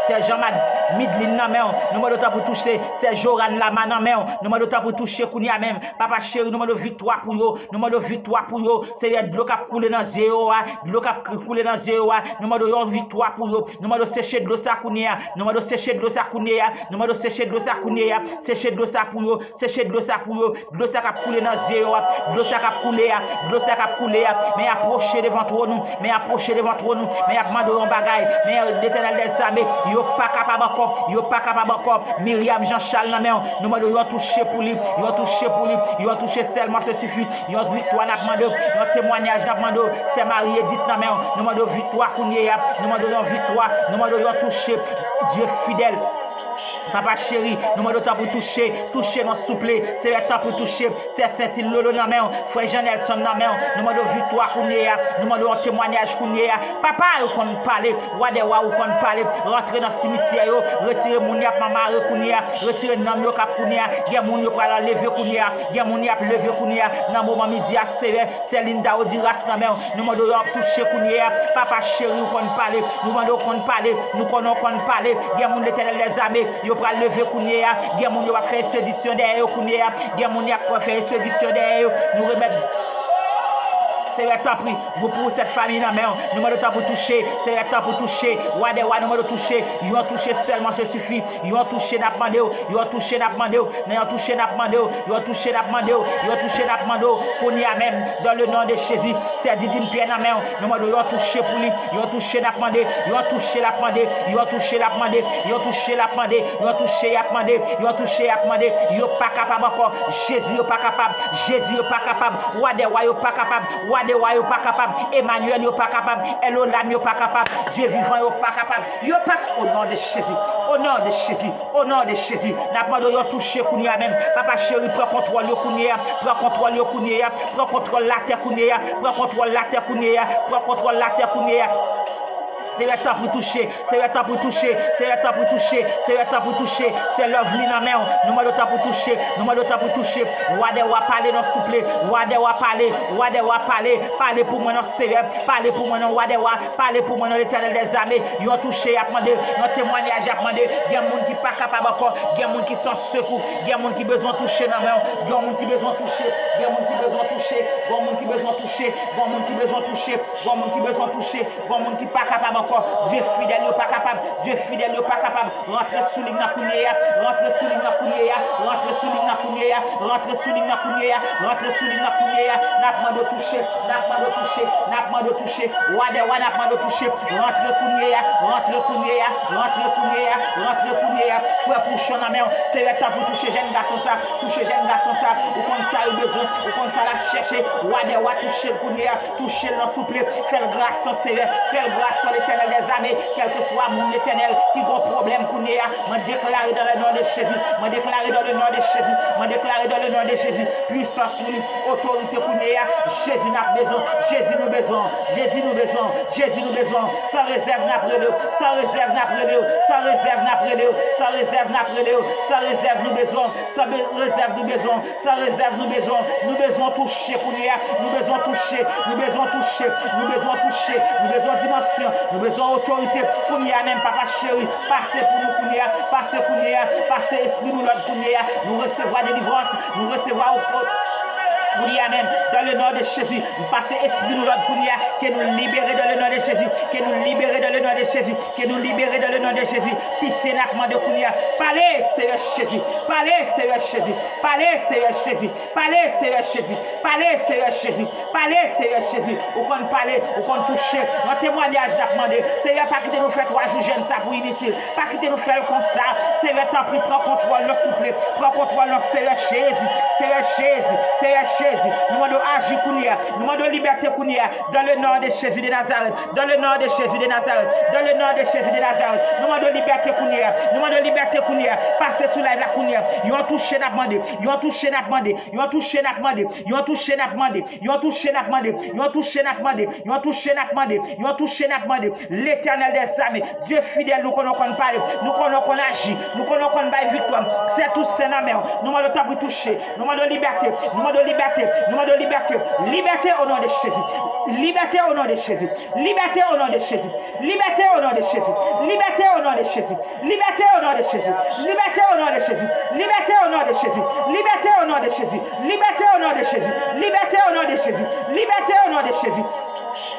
C'est Jean-Mad Midlin dans main, nous demandons pour toucher, c'est Joran Lama dans main, nous demandons pour toucher Kounia même, papa chéri, nous demandons victoire pour eux, nous demandons victoire pour eux, c'est de l'eau qui a coulé dans zéro, de l'eau qui a coulé dans zéro, nous demandons victoire pour eux, nous demandons sécher de l'eau ça Kounia, nous demandons sécher de l'eau ça Kounia, nous demandons sécher de l'eau ça Kounia, sécher de l'eau ça pour eux, sécher de l'eau ça pour eux, de l'eau ça qui a coulé dans zéro, de l'eau ça qui a coulé, de l'eau ça qui a coulé, mais approcher devant nous, mais approcher devant nous, mais apprendre un bagaille, mais l'éternel des armées, yo pas capable encore, yo pas capable encore. Myriam Jean-Charles dans main, nous demandons yo toucher pour lui, yo toucher pour lui, yo toucher seulement ça suffit. Yo victoire n'a demandé, yo témoignage n'a demandé, c'est Marie Edith dans main, nous demandons victoire pour nous, nous demandons victoire, nous demandons yo toucher Dieu fidèle. Papa chéri, nous demandons pour toucher notre souple, c'est le temps pour toucher, c'est Saint-Île Lolo dans main, frère Jean-Nelson dans main, nous demandons victoire pour nous, nous demandons un témoignage pour nous. Papa, vous qu'on parle, Wadewa, vous qu'on parle, rentrer dans le cimetière, retirer mon yap, maman, retirer nam yo cap pour nous, il y a mon yo pour la lever pour nous, il y a mon yap lever pour nous, dans le moment midi, c'est Linda Odiras dans main, nous demandons toucher pour nous, papa chéri, vous qu'on parle, nous demandons qu'on parle, nous qu'on parle, il y a mon l'éternel des armées, yo pral lever Kounia, il y a mon yo va faire expédition derrière Kounia, il y a mon yo va faire expédition derrière, nous remettre. C'est le temps pour cette famille dans main. Nous demandons pour toucher. C'est le temps pour toucher. Wadewa, nous demandons toucher. Ils vont toucher seulement, ça suffit. Ils vont toucher n'apprendre. Ils vont toucher n'apprendre. Ils vont toucher n'apprendre. Ils vont toucher n'apprendre. Ils vont toucher n'apprendre. Qu'on y a même dans le nom de Jésus. C'est Didine Pierre dans main. Nous demandons ils vont toucher pour lui. Ils vont toucher n'apprendre. Ils vont toucher l'apprendre. Ils vont toucher l'apprendre. Ils vont toucher l'apprendre. Ils vont toucher l'apprendre. Ils vont toucher l'apprendre. Ils sont pas capables encore. Jésus n'est pas capable. Jésus n'est pas capable. Wadewa n'est pas capable. Wadewa n'est pas capable, Emmanuel n'est pas capable, Elolam n'est pas capable, Dieu vivant n'est pas capable. Yo pas au nom de Jésus, au nom de Jésus, au nom de Jésus. N'a pas de toucher Kounia même. Papa chéri, prends contrôle de Kounia, prends contrôle de Kounia, prends contrôle la terre Kounia, prends contrôle la terre Kounia, prends contrôle la terre Kounia. C'est le temps pour toucher, c'est le temps pour toucher, c'est le temps pour toucher, c'est le temps pour toucher, c'est l'œuvre dans main. Nous avons le temps pour toucher, nous avons le temps pour toucher. Roi des rois, parler dans souple, roi des rois, parler, roi des rois, parler, parler pour moi dans Seigneur, parler pour moi dans roi des rois, parler pour moi dans l'éternel des armées. Ils ont touché, à demander, dans témoignage, à demander, il y a des gens qui ne sont pas capables encore, il y a des gens qui sont secours, il y a des gens qui ont besoin de toucher dans main, il y a des gens qui ont besoin de toucher, il y a des gens qui ont besoin de toucher, il y a des gens qui ont besoin de toucher, il y a des gens qui ont besoin de toucher, il y a des gens qui ont besoin de toucher, il y a des gens qui ne sont pas capables encore. Dieu fidèle, il n'est pas capable. Dieu fidèle, il n'est pas capable. Rentrez sous ligne à Kounéa. Rentrez sous ligne à Kounéa. Rentrez sous ligne à Kounéa. Rentrez sous ligne à Kounéa. Rentrez sous ligne à Kounéa. N'a pas de toucher. N'a pas de toucher. N'a pas de toucher. Wade wa n'a pas de toucher. Rentrez Kounéa. Rentrez Kounéa. Rentrez Kounéa. Rentrez Kounéa. Frère Pouchon la main. C'est le temps pour toucher jeune garçon ça. Toucher jeune garçon ça. Ou comme ça il besoin. Ou comme ça la chercher. Wade wa toucher Kounéa. Toucher le souple. Faire grâce au Seigneur. Faire grâce à l'éternel des armées, quel que soit mon éternel, qui a un problème qu'on est, me déclarer dans le nom de Jésus, me déclarer dans le nom de Jésus, me déclarer dans le nom de Jésus, puissance pour lui, autorité pour nous, Jésus n'a besoin, Jésus nous besoin, Jésus nous besoin, Jésus nous besoin, sans réserve n'a prélève, sans réserve n'a prélève, sans réserve n'a prélève, sans réserve n'a prélève, sans réserve nous besoin, sans réserve nous besoin, sans réserve nous besoin, nous besoin toucher pour nous, nous besoin toucher, nous besoin toucher, nous besoin toucher, nous besoin dimension, nous besoin autorité pour nous, même papa chéri, passez pour nous pour nous, passez pour nous, passez esprit nous l'autre pour nous recevoir délivrance, nous recevoir pour nous, amen, dans le nom de Jésus, passez esprit nous l'autre pour nous, que nous libérer dans le nom de Jésus, que nous libérer dans le nom de Jésus, que nous libérer dans le nom de Jésus, pitié n'a pas de Kounia, parlez, Seigneur Jésus, parlez, Seigneur Jésus, parlez, Seigneur Jésus, parlez, Seigneur Jésus, parlez, Seigneur Jésus, parlez, Seigneur Jésus, ou qu'on parler, ou qu'on toucher, notre témoignage n'a demandé, Seigneur, pas quitter nous faire 3 jours jeunes ça pour initier, pas quitter nous faire comme ça, Seigneur, t'en prie, prends contrôle, notre souple, prends contrôle, notre Seigneur Jésus, Seigneur Jésus, Seigneur Jésus, nous demandons agir Kounia, nous demandons liberté Kounia, dans le nom de Jésus de Nazareth, dans le nom de Jésus de Nazareth, dans le nom de Jésus de Nazareth, nous demandons liberté Kounia, nous demandons liberté Kounia, passez sous la Kounia, ils ont touché n'a demandé, ils ont touché n'a demandé, ils ont touché n'a demandé, ils ont touché n'a demandé, ils ont touché n'a demandé, ils ont touché n'a demandé, ils ont touché n'a demandé, ils ont touché n'a demandé, l'éternel des armées, Dieu fidèle, nous connaissons qu'on parle, nous connaissons qu'on agit, nous connaissons qu'on baille victoire, c'est tout c'est la mer, nous demandons temps pour toucher, nous demandons liberté, nous demandons liberté, nous demandons liberté, liberté au nom de Jésus, liberté au nom de Jésus, liberté au nom de Jésus, liberté au nom de Jésus, liberté au nom de Jésus, liberté au nom de Jésus, liberté au nom de Jésus, liberté au nom de Jésus, liberté au nom de Jésus, liberté au nom de Jésus, liberté au nom de Jésus, liberté au nom de Jésus.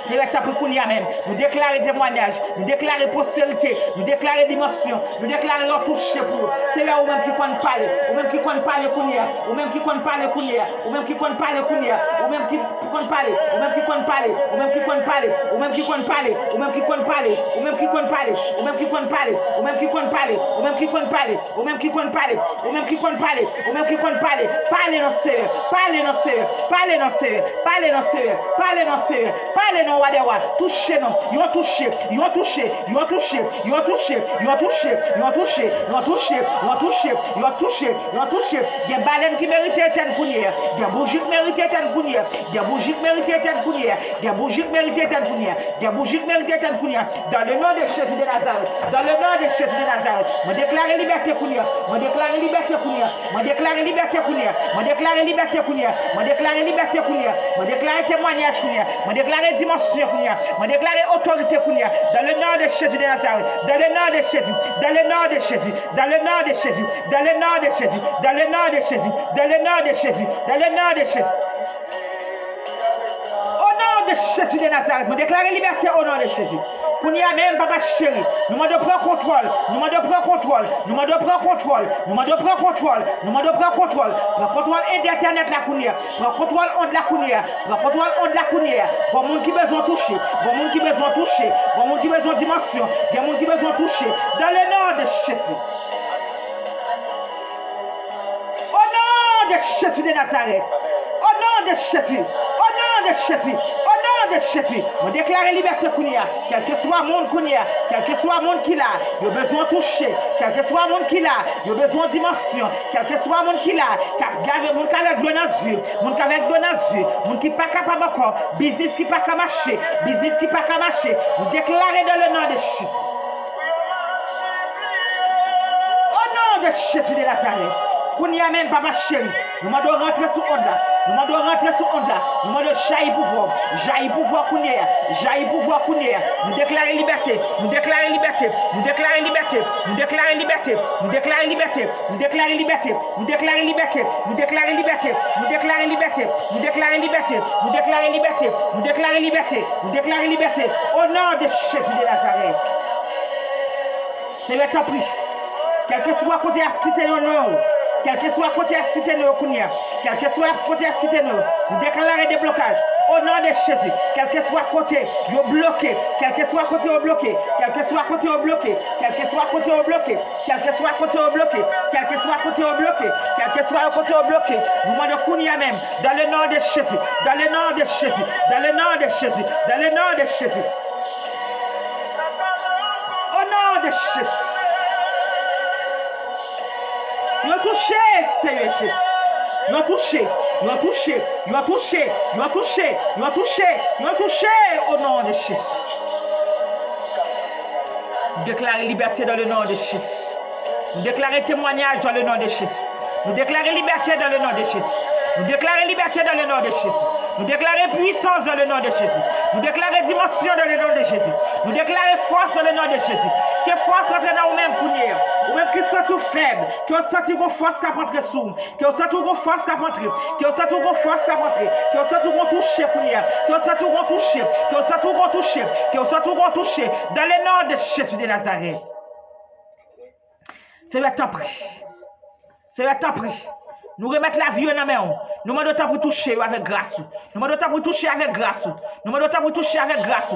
C'est le temps pour nous même. Nous déclarer témoignage, nous déclarer prospérité, nous déclarer dimension, nous déclarer retoucher pour nous. C'est là où même qui compte parler, ou même qui compte parler Kounia, ou même qui compte parler Kounia, ou même qui compte parler Kounia, ou même qui compte parler, ou même qui compte parler, ou même qui compte parler, ou même qui compte parler, ou même qui compte parler, ou même qui compte parler, ou même qui compte parler, ou même qui compte parler, ou même qui compte parler, ou même qui compte parler, ou même qui compte parler, ou même qui compte parler, parlez dans ce, parlez dans ce, parlez dans ce, parlez dans ce, parlez dans ce, parlez dans Wadewa, touchez nous, ils ont touché, ils ont touché, ils ont touché, ils ont touché, ils ont touché, ils ont touché, ils ont touché, ils ont touché, ils ont touché, ils ont touché. Il y a des baleines qui méritent éteindre Kounia, il y a des bougies qui méritent éteindre Kounia, il y a des bougies qui méritent éteindre Kounia, il y a des bougies qui méritent éteindre Kounia, il y a des bougies qui méritent éteindre Kounia. Dans le nom de Jésus de Nazareth, dans le nom de Jésus de Nazareth, me déclarer liberté Kounia, me déclarer liberté Kounia, me déclarer liberté Kounia, me déclarer liberté Kounia, me déclarer liberté Kounia, me déclarer témoignage Kounia, me déclarer dimension Kounia, me déclarer autorité Kounia, dans le nom de Jésus de Nazareth, dans le nom de Jésus, dans le nom de Jésus, dans le nom de Jésus, dans le nom de Jésus, dans le nom de Jésus, dans le nom de Jésus, dans le nom de Jésus. Au nom de Jésus de Nazareth, me déclarer liberté au nom de Jésus. Pour nous même, papa chéri, nous m'en prendre contrôle, nous m'en prendre contrôle, nous m'en prendre contrôle, nous m'en prendre contrôle, nous m'en prendre contrôle, prends contrôle internet la Kounia, prends contrôle on de la Kounia, prends contrôle on de la Kounia, bon monde qui besoin toucher, bon monde qui besoin toucher, bon monde qui besoin dimension, des monde qui besoin toucher, dans le nom de Jésus. Au nom de Jésus de Nazareth, au nom de Jésus, au nom de Jésus, au nom de Jésus, on déclare liberté Kounia. Quel que soit le monde Kounia, quel que soit le monde qu'il a, il a besoin de toucher. Quel que soit le monde qu'il a, il a besoin de dimension. Quel que soit le monde qu'il a, le monde qui a avec le yeux, le monde qui a avec le yeux, le monde qui n'est pas capable encore, business qui n'est pas capable de marcher, business qui n'est pas capable de marcher. On déclare dans le nom de Jésus. Au nom de Jésus de Nazareth. Kounia même, papa chéri, nous devons rentrer sous onde là. Nous devons rentrer sous onde là. Nous devons jaillir pouvoir. Jaillir pouvoir Kounia. Jaillir pouvoir Kounia. Nous déclarer liberté. Nous déclarer liberté. Nous déclarer liberté. Nous déclarer liberté. Nous déclarer liberté. Nous déclarer liberté. Nous déclarer liberté. Nous déclarer liberté. Nous déclarer liberté. Nous déclarer liberté. Nous déclarer liberté. Nous déclarer liberté. Nous déclarer liberté. Au nom de Jésus de Nazareth. C'est le temps pris. Quel que soit côté à cité au nom. Quel que soit côté à cité nous, quel que soit côté à cité nous déclarons des blocages au nom de Jésus. Quel que soit côté, vous bloquez. Quel que soit côté, vous bloquez. Quel que soit côté, vous bloquez. Quel que soit côté, vous bloquez. Quel que soit côté, vous bloquez. Quel que soit côté, vous bloquez. Quel que soit côté, vous bloquez. Nous demandons Kounia même, dans le nom de Jésus. Dans le nom de Jésus. Dans le nom de Jésus. Dans le nom de Jésus. Au nom de Jésus. Nous touché, Seigneur Jésus. Nous touché, nous touché, nous touché, nous touché, nous touché, nous touché au nom de Jésus. Nous déclarons liberté dans le nom de Jésus. Nous déclarons témoignage dans le nom de Jésus. Nous déclarons liberté dans le nom de Jésus. Nous déclarons liberté dans le nom de Jésus. Nous déclarons puissance dans le nom de Jésus. Nous déclarons dimension dans le nom de Jésus. Nous déclarons force dans le nom de Jésus. Que force entre dans vous-même pour dire. Vous-même qui sont tout faibles. Que vous sentez vos forces qui rentrent sous. Que vous sentez vos forces qui rentrent. Que vous sentez vos forces qui rentrent. Que vous sentez vos toucher pour dire. Que vous sentez vos toucher. Que vous sentez vos toucher. Que vous sentez vos toucher. Dans le nom de Jésus de Nazareth. C'est le temps pris. C'est le temps pris. Nous remettons la vie dans la main. Nous demandons temps pour toucher avec grâce. Nous demandons temps pour toucher avec grâce. Nous demandons temps pour toucher avec grâce.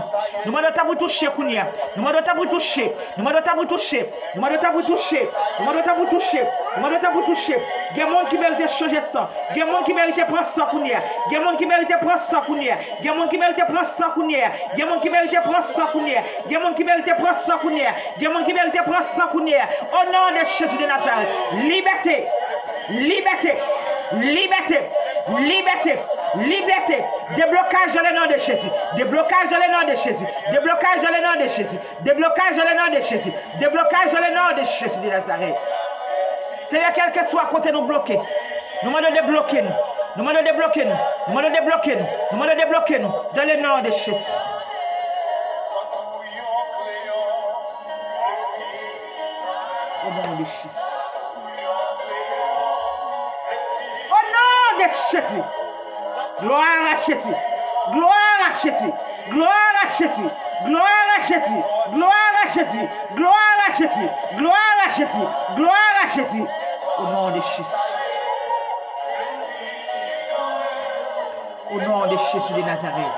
Nous demandons temps pour toucher Kounia. Nous demandons temps pour toucher. Nous demandons temps pour toucher. Nous demandons temps pour toucher. Nous demandons temps pour toucher. Nous demandons temps pour toucher. Il y a des gens qui méritent changer ça. Il y a des gens qui méritent prendre ça Kounia. Il y a des gens qui méritent prendre ça Kounia. Il y a des gens qui méritent prendre ça Kounia. Il y a des gens qui méritent prendre ça Kounia. Il y a des gens qui méritent prendre ça Kounia. Il y a des gens qui méritent prendre ça Kounia. Au nom de Jésus de Nazareth. Liberté. Liberté, liberté, liberté, liberté, déblocage dans le nom de Jésus, déblocage dans le nom de Jésus, déblocage dans le nom de Jésus, déblocage dans le nom de Jésus, déblocage dans le nom de Jésus de Nazareth. Seigneur, quel que soit côté nous bloquer, nous demandons de bloquer nous, nous demandons de bloquer nous, nous demandons de bloquer nous, nous demandons de bloquer nous dans le nom de Jésus. Au nom de Jésus. Jésus. Gloire à Jésus. Gloire à Jésus. Gloire à Jésus. Gloire à Jésus. Gloire à Jésus. Gloire à Jésus. Gloire à Jésus. Gloire à Jésus. Au nom de Jésus. Au nom de Jésus de Nazareth.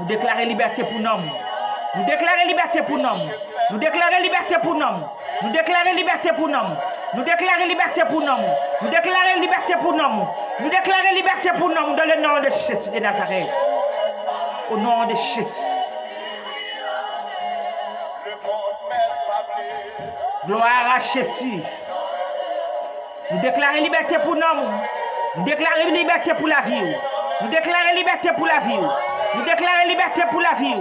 Nous déclarons liberté pour nous. Nous déclarons liberté pour nous. Nous déclarons liberté pour nous. Nous déclarons liberté pour nous. Nous déclarons liberté pour nous. Nous déclarons liberté pour nous. Nous déclarons liberté pour nous dans le nom de Jésus de Nazareth. Au nom de Jésus. Gloire à Jésus. Nous déclarons liberté pour nous. Nous déclarons liberté pour la vie. Nous déclarons liberté pour la vie. Nous déclarons liberté pour la vie.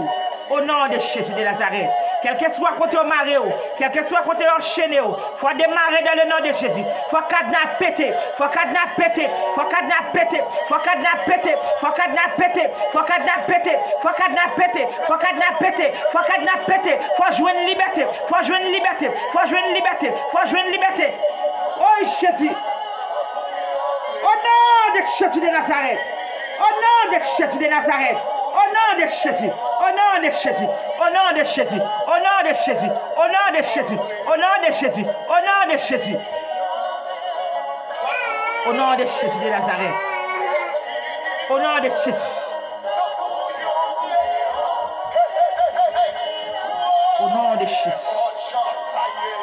Au nom de Jésus de Nazareth. Quel que soit côté au maré, quel que soit côté enchaîné, il faut démarrer dans le nom de Jésus. Il faut cadenas péter, il faut cadenas péter, il faut cadenas péter, il faut cadenas péter, il faut cadenas péter, il faut cadenas péter, il faut cadenas péter, il faut cadenas péter, il faut cadenas péter, il faut jouer une liberté, il faut jouer une liberté, il faut jouer une liberté, il faut jouer une liberté. Oh Jésus, au nom de Jésus de Nazareth, au nom de Jésus de Nazareth. Au nom de Jésus, au nom de Jésus, au nom de Jésus, au nom de Jésus, au nom de Jésus, au nom de Jésus, au nom de Jésus, au nom de Jésus de Nazareth, au nom de Jésus, au nom de Jésus,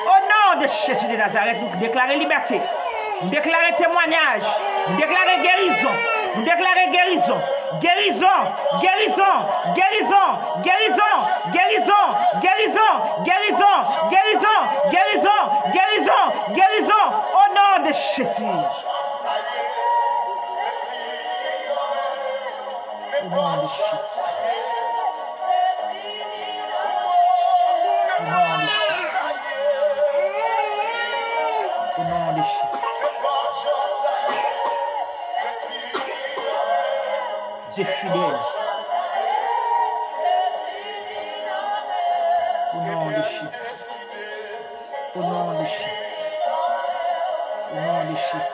au nom de Jésus de Nazareth, nous déclarons liberté, nous déclarons témoignage, nous déclarons guérison, nous déclarons guérison. guérison, guérison, guérison, guérison, guérison, guérison, guérison, guérison, guérison, guérison, guérison, au nom de Jésus. Au nom de Jésus. Au nom de Jésus. Au nom de Jésus. Dieu fidèle. Au nom de Jésus. Au nom de Jésus. Au nom de Jésus.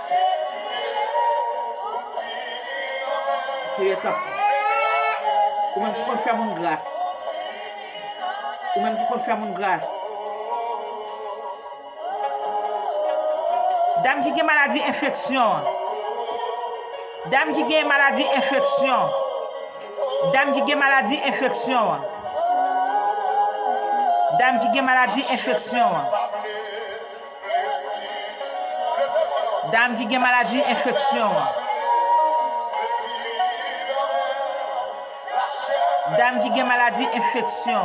Seigneur, ou même tu peux faire mon grâce. Ou même tu peux faire mon grâce. Dame qui a maladie infection. Dame qui a maladie infection. Dame qui a maladie infection. Dame qui a maladie infection. Dame qui a maladie infection. Dame qui a maladie infection.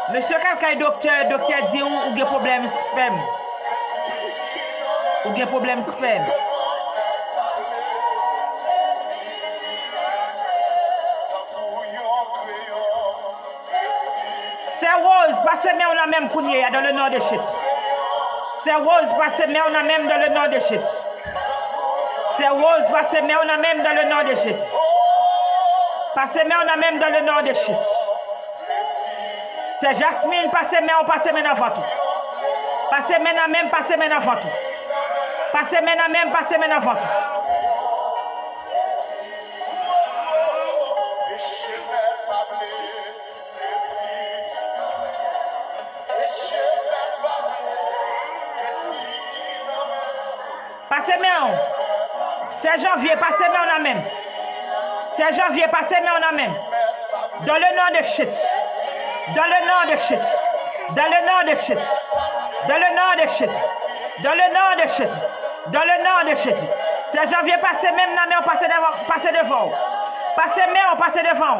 Monsieur quelqu'un docteur dit ou a problème sperme. Ou a problème sperme. C'est rose, passez mais on a même cougné dans le nom de Jésus. C'est rose, passez mais on a même dans le nom de Jésus. C'est rose, passez mais on a même dans le nom de Jésus. Passez mais on a même dans le nom de Jésus. C'est Jasmine, passez mais on passe maintenant avant tout. Passez maintenant même, passez maintenant avant tout. Passez maintenant même, passez maintenant avant tout. Passez maintenant. C'est janvier, passez maintenant on a même. C'est janvier, passez maintenant on a même. Dans le nom de Jésus. Dans le nom de Jésus. Dans le nom de Jésus. Dans le nom de Jésus. Dans le nom de Jésus. Dans le nom de Jésus. C'est janvier, passez même là, mais on passe devant. Passez devant. Passez mais on passe devant.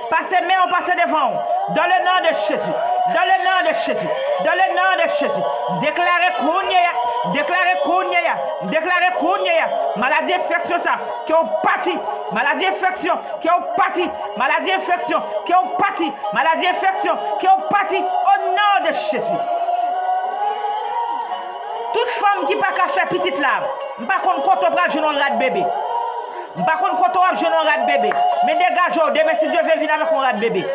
Passez mais on passe devant. Dans le nom de Jésus. Dans le nom de Jésus. Dans le nom de Jésus. Déclarez Kounia. Déclarez Kounia. Déclarez Kounia. Maladie infection ça. Qui est au parti. Maladie infection. Qui est au parti. Maladie infection. Qui est au parti. Maladie infection. Qui est au parti. Au nom de Jésus. Toute femme qui n'a pas faire petite là. Par contre, quand on prend un rat de bébé. Par contre, quand on a un rat de bébé. Mais dégage, demain si Dieu veut venir avec un rat de bébé.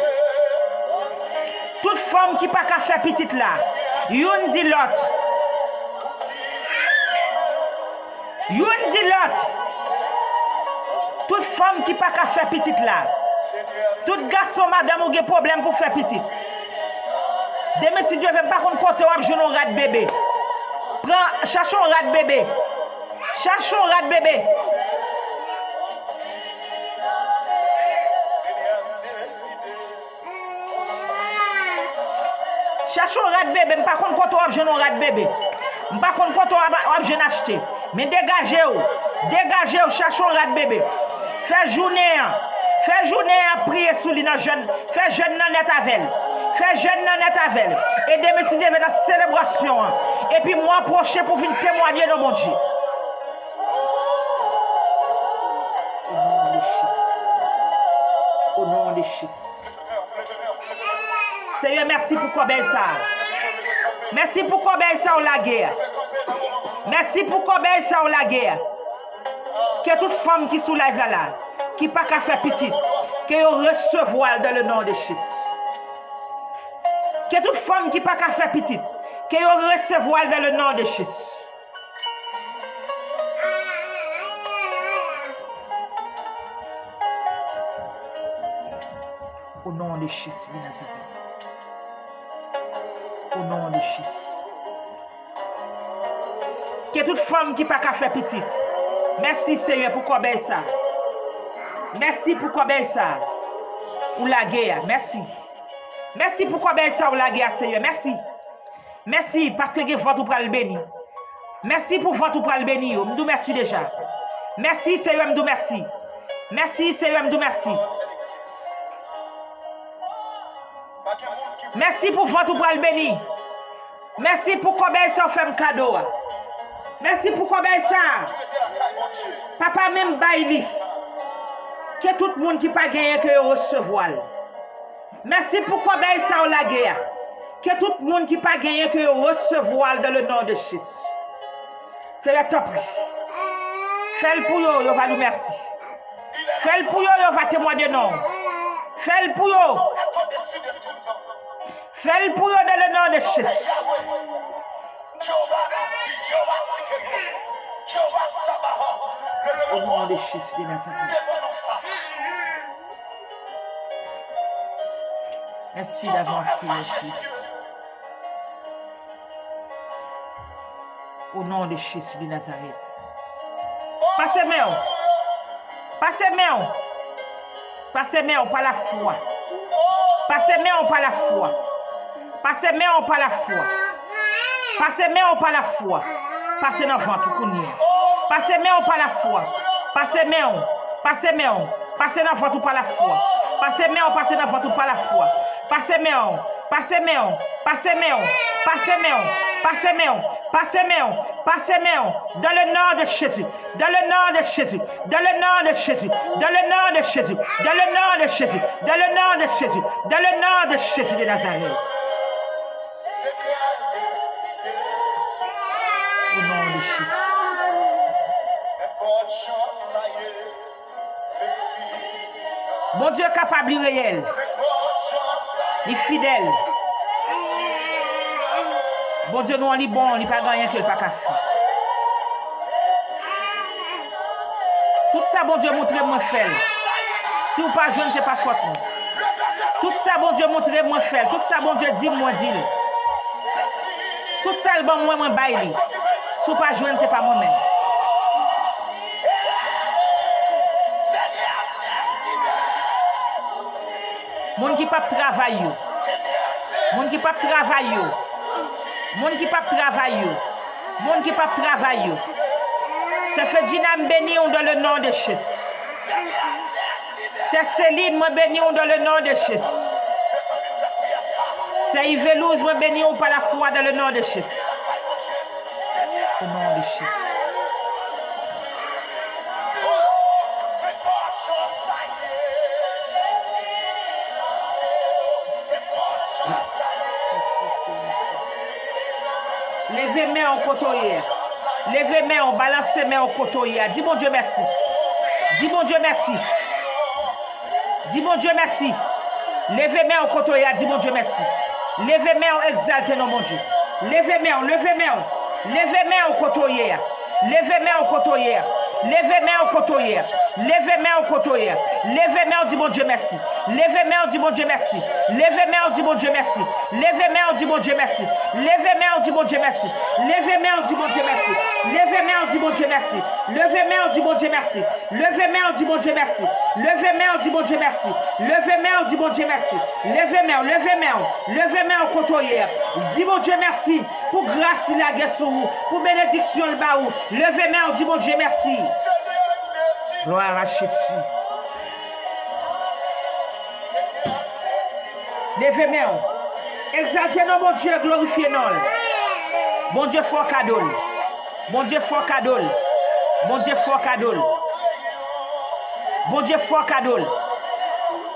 Toute femme qui n'a pas faire petite là. Youn dit l'autre. Youn dit l'autre. Toute femme qui n'a pas faire petite là. Tout garçon, madame, ou des problèmes pour faire petite. Demain si Dieu veut pas qu'on porte un rat de bébé. Prends, cherchons un rat de bébé. Cherchons un rat de bébé. Cherchons un rat de bébé. Par contre, quand on a un rat de bébé. Par contre, quand on a un acheté. Mais dégagez-vous, cherchons un rat de bébé. Fais journée à prier sous les jeunes. Fais jeune non net avec. Fais jeune non net avec. Et demain si Dieu veut dans la célébration. Et puis moi prochain pour venir témoigner de mon Dieu. Au nom de Jésus. Seigneur, merci pour quoi ben ça. Merci pour quoi ben ça ou la guerre. Merci pour quoi ben ça ou la guerre. Que toute femme qui soulève là, qui n'a pas qu'à faire petite, que vous recevoir dans le nom de Jésus. Que toute femme qui n'a pas qu'à faire petite, que vous recevoir dans le nom de Jésus. Au nom de Jésus de Nazareth. Au nom de Jésus. Que toute femme qui n'a pas qu'à faire petite. Merci Seigneur pour quoi ben ça. Merci pour quoi ben ça. Ou la guerre. Merci. Merci pour quoi ben ça ou la guerre Seigneur. Merci. Merci parce que votre pour le bénir. Merci pour votre pour le bénir. M'dou merci déjà. Merci Seigneur, m'dou merci. Merci Seigneur, m'dou merci. Merci pour votre pour le bénir. Merci pour combien ça fait un cadeau. Merci pour combien ça. Papa même baili. Que tout le monde qui pas gagné que recevoir. Merci pour combien ça on la guerre. Que tout le monde qui pas gagné que recevoir dans le nom de Jésus. C'est le top. Fais-le pour eux, on va nous merci. Fais-le pour eux, on va témoigner non. Fais-le pour eux. Fais-le pour eux dans le nom de Jésus. Au nom de Jésus de Nazareth. Merci d'avancer, merci. Au nom de Jésus de Nazareth. Passez-moi. Passez-moi. Passez-moi par la foi. Passez-moi par la foi. Passez-moi par la foi. Passez-moi par la foi. Passez dans le ventre pour nous. Passez-moi par la foi. Passez-moi. Passez-moi. Passez dans le ventre par la foi. Passez-moi. Passez dans le ventre par la foi. Passez-moi. Passez-moi. Passez-moi. Passez-moi. Passez-moi. Passez-moi. Passez-moi. Dans le nom de Jésus. Dans le nom de Jésus. Dans le nom de Jésus. Dans le nom de Jésus. Dans le nom de Jésus. Dans le nom de Jésus. Dans le nom de Jésus de Nazareth. Au nom de Jésus. Mon Dieu capable, réel. Il est fidèle. Bon Dieu, nous, on est bon, on n'est pas rien qu'il pas cassé. Tout ça, bon Dieu, montrez-moi faire. Si vous pas jeune, ce n'est pas faute. Tout ça, bon Dieu, montrez-moi faire. Tout ça, bon Dieu, dis-moi, dis-le. Tout ça, le bon, moi, baille. Si vous pas jeune, ce n'est pas moi-même. Moun qui pas travailler. Moun qui pas travailler. Moun qui pas travailler. Moun qui pas travailler. Ça fait Dinam béni dans le nom de Jésus. C'est Céline moi béni dans le nom de Jésus. C'est Yvelouz moi béni par la foi dans le nom de Jésus. Au nom de Jésus. Levez main au côté. Levez main, on balance ses mains au côté. Dis bon Dieu merci. Dis bon Dieu merci. Dis bon Dieu merci. Levez main au côté. Dis bon Dieu merci. Levez main, exalte non mon Dieu. Levez main, levez main. Levez main au côté. Levez main au côté. Levez main au côté. Levez main au côté. Levez main, dis bon Dieu merci. Levez main, dis bon Dieu merci. Levez main, dis bon Dieu merci. Levez main, dis bon Dieu merci. Levez main, dis bon Dieu merci. Levez main, dis bon Dieu merci. Levez main, dis bon Dieu merci. Levez main, dis bon Dieu merci. Levez main, dis bon Dieu merci. Levez main, dis bon Dieu merci. Levez main, dis bon Dieu merci. Levez main, levez main. Levez main au côté. Dis bon Dieu merci pour grâce il a gué sur vous, pour bénédiction le baou. Levez main, dis bon Dieu merci. Gloire à Jésus. Levez main. Exaltez nous, mon Dieu, glorifiez nous. Mon Dieu, fort cadeau. Mon Dieu, fort cadeau. Mon Dieu, fort cadeau. Mon Dieu, fort cadeau.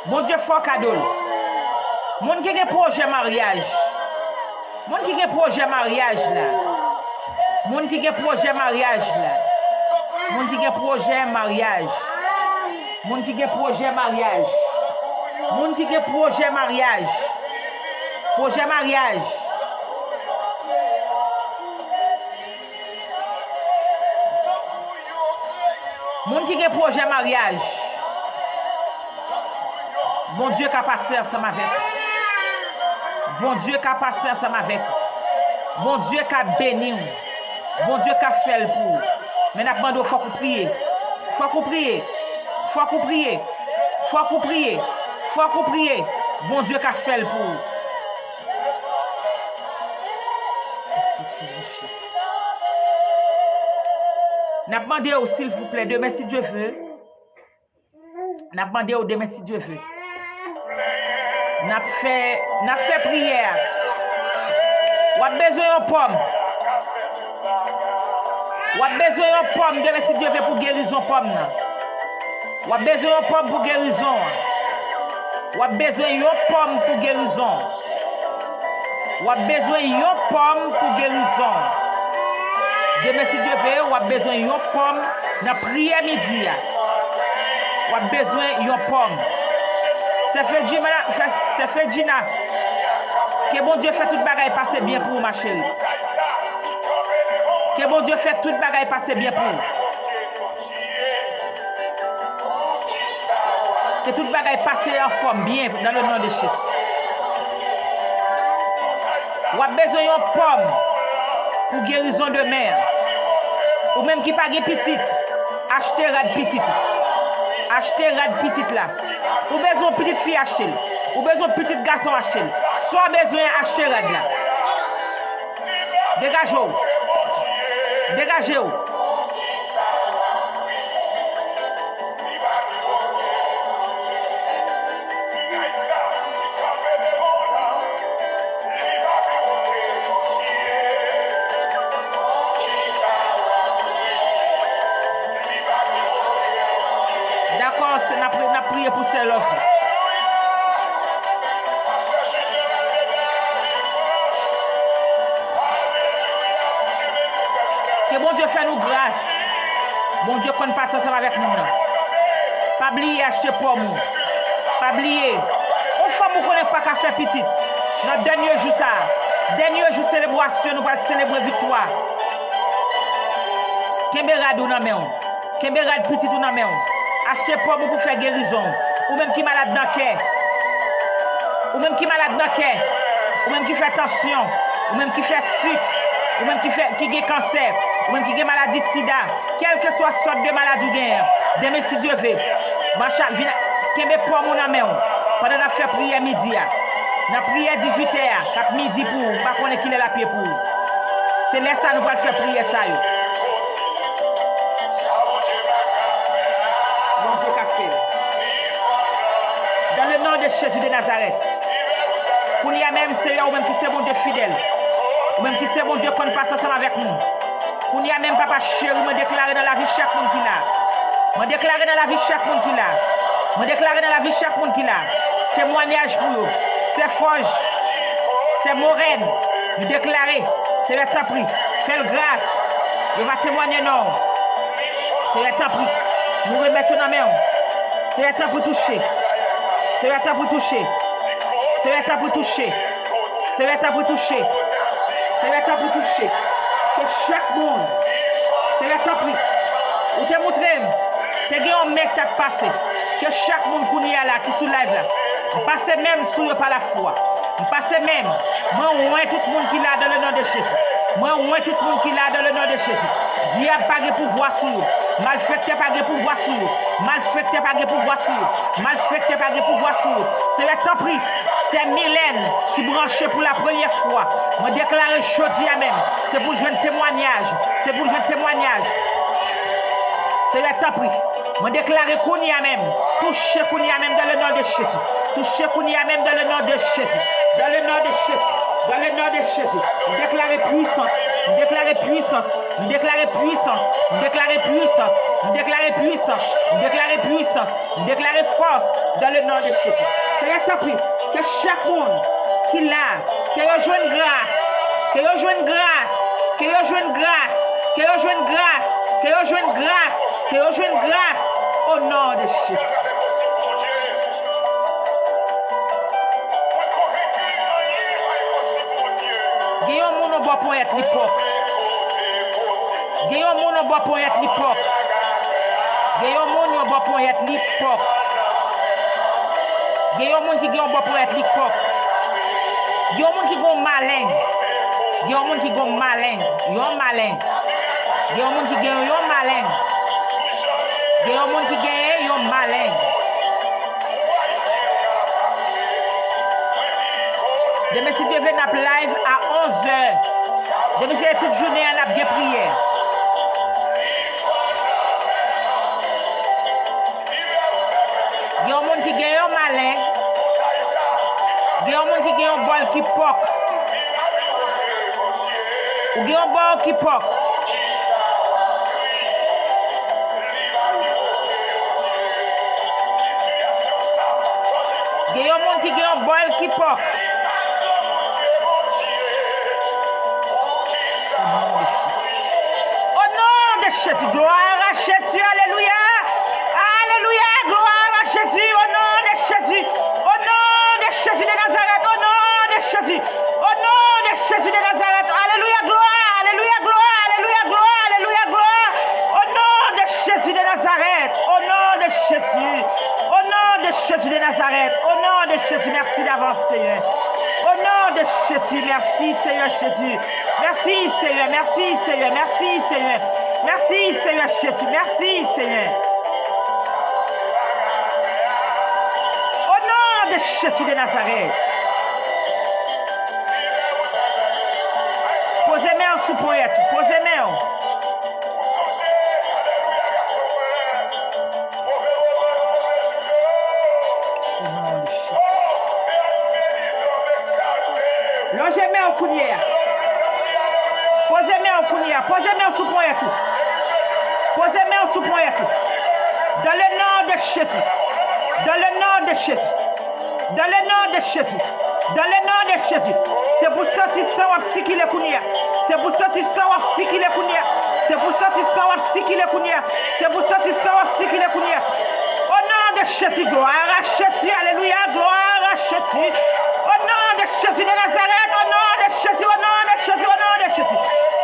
Mon Dieu, fort cadeau. Mon qui a projet mariage. Mon qui a projet mariage là. Mon qui a projet mariage là. Mon qui a projet mariage. Mon qui a projet mariage. Moun qui a projet mariage. Projet mariage. Moun qui a projet mariage. Bon Dieu qui a passé ensemble avec. Bon Dieu qui a passé ensemble avec. Bon Dieu qui a béni. Bon Dieu qui a fait le pour. Mais n'a pas demandé faut qu'on prie. Faut qu'on prie. Faut qu'on prie. Faut qu'on prie. Faut qu'on prie. Bon Dieu qui a fait le pour. N'a demandé s'il vous plaît, demain si Dieu veut. N'a demandé demain si Dieu veut. N'a fait prière. Ou a besoin de pomme. Ou a besoin de pomme demain si Dieu veut pour guérison pomme. Ou a besoin de pomme pour guérison. Ou a besoin de pomme pour guérison. Ou a besoin de pomme pour guérison. Demain si Dieu veut, ou a besoin de pomme dans prière midi. Ou a besoin de pomme. C'est fait Gina. Que bon Dieu fait toute bagaille passer bien pour vous, ma chérie. Que bon Dieu fait toute bagaille passer bien pour vous. Que toute bagaille passe en forme bien dans le nom de Jésus. Ou a besoin de pomme pour guérison de mère. Ou même qui pas de petite, achetez rad petite. Achetez rad petite là. Ou besoin de petite fille acheter. Ou besoin de petit garçon acheter. Soit besoin acheter rad là. Dégagez-vous. Dégagez-vous. D'accord, c'est la prière pour celle-là. Que bon Dieu fait nous grâce. Bon Dieu qu'on passe ensemble avec nous. Pas oublier acheter pour nous. Pas oublier. On femme ne connaît pas qu'à faire petit. Notre dernier jour ça. Dernier jour célébration, nous allons célébrer victoire. Kemberad ou nan men. Kemberad petit ou nan men. Acheter pour nous pour faire guérison. Ou même qui malade dans le cœur. Ou même qui malade dans le cœur. Ou même qui fait tension. Ou même qui fait sucre. Ou même qui a cancer. Ou même qui a maladie sida. Quelle que soit sorte de maladie ou guerre. Demain si Dieu veut. Macha, kembe pour mon amène. Pendant la fait prière midi. La prière 18h. Cap midi pour. Pas qu'on est qu'il est la pied pour. C'est là ça nous allons faire prière ça. Bon Dieu qu'a fait. Dans le nom de Jésus de Nazareth. Pour y a même c'est ou même qui c'est bon Dieu fidèle. Ou même qui c'est bon Dieu qu'on passe ensemble avec nous. Pour y a même papa chéri me déclarer dans la vie chaque monde qui l'a. Me déclarer dans la vie chaque monde qui l'a. Me déclarer dans la vie chaque monde qui l'a. Témoignage pour nous. C'est Forge. C'est Moraine. Nous déclarer. C'est le temps pris. Fais le grâce. Il va témoigner non. C'est le temps pris. Nous remettons dans main. C'est le temps pour toucher. C'est le temps pour toucher. C'est le temps pour toucher. C'est le temps pour toucher. C'est le temps pour toucher. Que chaque monde. C'est le temps pris. Ou te montrer. C'est un mec qui a passé. Que chaque monde qui est là, qui sous live là. Passe même sous eux par la foi. Passe même. Moi, on est tout le monde qui est là dans le nom de Jésus. Moi, on est tout le monde qui est là dans le nom de Jésus. Diable pas de pouvoir sur eux. Malfecté pas de pouvoir sur eux. Malfecté pas de pouvoir sur eux. Malfecté pas de pouvoir sur eux. C'est le temps pris. C'est Mylène qui branchait pour la première fois. Me déclarer aujourd'hui même. C'est pour jouer un témoignage. C'est pour jouer un témoignage. C'est le temps pris. Me déclarer qu'on y a même. Toucher qu'on y a même dans le nom de Jésus. Toucher qu'on y a même dans le nom de Jésus. Dans le nom de Jésus. Dans le nom de Jésus. Me déclarer puissance. Me déclarer puissance. Me déclarer puissance. Me déclarer puissance. Me déclarer puissance. Me déclarer puissance. Me déclarer force. Dans le nom de Jésus. C'est le temps pris. Que chaque monde qui l'a. Que rejoigne grâce. Que rejoigne grâce. Que rejoigne grâce. Que rejoigne grâce. Que rejoigne grâce. Que rejoigne grâce. Au nom de Jésus. Gayon moun on boit pour être l'hypocrite. Gayon moun on boit pour être l'hypocrite. Gayon moun on boit pour être l'hypocrite. Gayon moun qui gayon boit pour être l'hypocrite. Gayon moun qui gon malin. Gayon moun qui gon malin. Yon malin. Gayon moun qui gayon yon malin. Gayon moun qui gayon yon malin. Demain, si Dieu veut, nous live à 11h. Demain, c'est toute journée, on a bien prière. Il y a un monde qui a un bol qui poque. Ou il y a un bol qui poque. Il y a un monde qui a un bol qui poque. Au nom de Jésus, gloire à Jésus, alléluia. Alléluia, gloire à Jésus, au nom de Jésus. Au nom de Jésus de Nazareth, au nom de Jésus. Au nom de Jésus de Nazareth, alléluia, gloire, alléluia, gloire, alléluia, gloire, alléluia, gloire. Au nom de Jésus de Nazareth, au nom de Jésus. Au nom de Jésus de Nazareth, au nom de Jésus, merci d'avance, Seigneur. Au nom de Jésus, merci, Seigneur Jésus. Merci, Seigneur, merci, Seigneur, merci, Seigneur. Merci, Seigneur Jésus, merci, Seigneur. Au nom de Jésus de Nazareth. Posez main sous poète, posez main. Longez main au coulière. Posez main au coulière. Posez main sous poète. Posez main sous poète. Dans le nom de Jésus. Dans le nom de Jésus. Dans le nom de Jésus. Dans le nom de Jésus. C'est pour sortir ça aussi qu'il est coulière. C'est pour sortir ça aussi qu'il est coulière. C'est pour sortir ça aussi qu'il est coulière. C'est pour sortir ça aussi qu'il est coulière. Au nom de Jésus, gloire à Jésus. Alléluia. Gloire à Jésus. Au nom de Jésus de Nazareth, au nom de Jésus, au nom de Jésus, au nom de Jésus.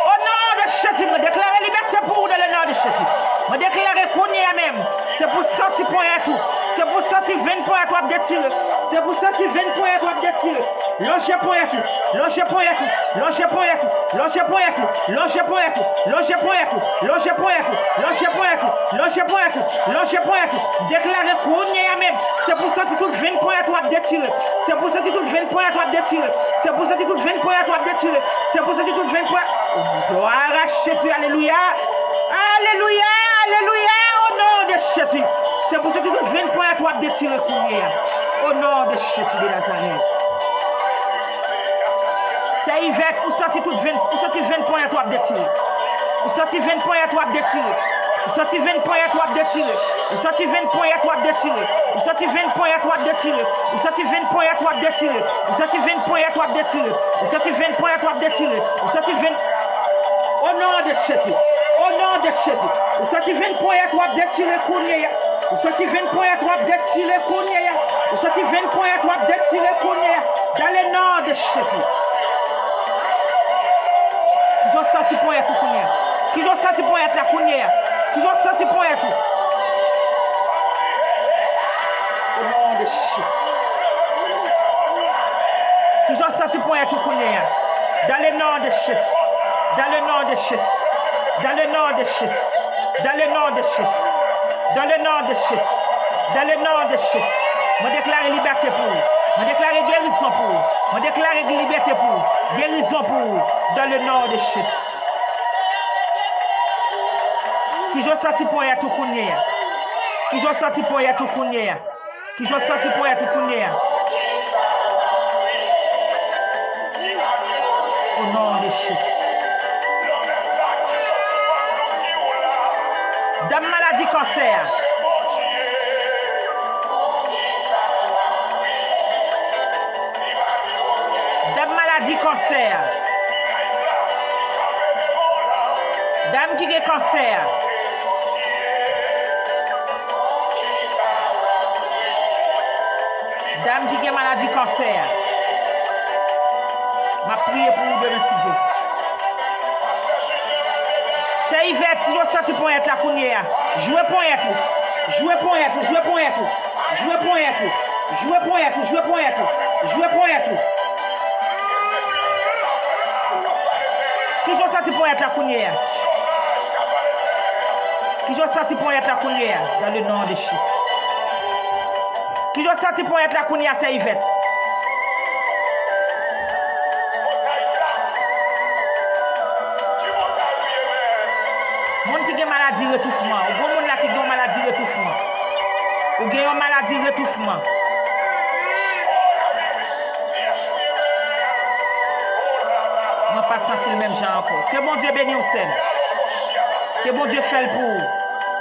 Au nom de Jésus, me déclare liberté pour vous dans le nom de Jésus. Me déclare qu'on y a même. C'est pour sortir pour un tout. C'est pour sortir 20 points à toi de tirer. C'est pour sortir 20 points à toi de tirer. Longez pour un tout. Longez pour un tout. Longez pour un tout. Longez pour un tout. Longez pour un tout. Longez pour un tout. Longez pour un tout. Longez pour un tout. Longez pour un tout. Longez pour un tout. Déclare qu'on y a même. C'est pour sortir tout 20 points à toi de tirer. C'est pour sortir tout 20 points à toi de tirer. C'est pour sortir tout 20 points à toi de tirer. C'est pour sortir tout 20 points. Gloire à Jésus. Alléluia. Alléluia. Alléluia. Au nom de Jésus. C'est pour sortir tout 20 points à toi de tirer. Au nom de Jésus de Nazareth. C'est Yvette. Vous sortez tout 20 points à toi de tirer. Vous sortez 20 points à toi de tirer. Vous sortez 20 points à toi de tirer. Vous sortez 20 points à toi de tirer. Vous sortez 20 points à toi de tirer. Vous sortez 20 points à toi de tirer. Vous sortez 20 points à toi de tirer. Vous sortez 20 points à toi de tirer. Vous sortez 20. Au nom de Jésus. Au nom de Jésus. Vous sortez 20 points à toi de tirer. Vous sortez 20 points à toi de tirer. Vous sortez 20 points à toi de tirer. Dans le nom de Jésus. Qui ont sorti pour être Kounia. Qui ont sorti pour être la Kounia. Qui ont sorti pour être. Au nom de Jésus. Qui ont sorti pour être Kounia. Dans le nom de Jésus. Dans le nom de Jésus. Dans le nom de Jésus. Dans le nom de Jésus. Dans le nom de Jésus. Dans le nom de Jésus. Me déclare liberté pour vous. Me déclare guérison pour vous. Me déclare liberté pour vous. Guérison pour vous. Dans le nom de Jésus. Qui ont sorti pour être Kounia. Qui ont sorti pour être Kounia. Qui ont sorti pour être Kounia. Au nom de Jésus. Dame maladie cancer. Dame maladie cancer. Dame qui a cancer. Dame qui a maladie cancer. Ma prière pour vous demain si Dieu. C'est Yvette qui ont sorti pour être la Kounia. Jouez pour être. Jouez pour être. Jouez pour être. Jouez pour être. Jouez pour être. Jouez pour être. Jouez pour être. Qui ont sorti pour être la Kounia. Qui ont sorti pour être la Kounia. Dans le nom de Jésus. Qui ont sorti pour être la Kounia, c'est Yvette. Moun qui a maladie rétouffement, ou bon moun là qui a maladie rétouffement, ou qui a maladie rétouffement. pas senti le même genre encore. Que bon Dieu bénisse vous. Que bon Dieu fait le pour.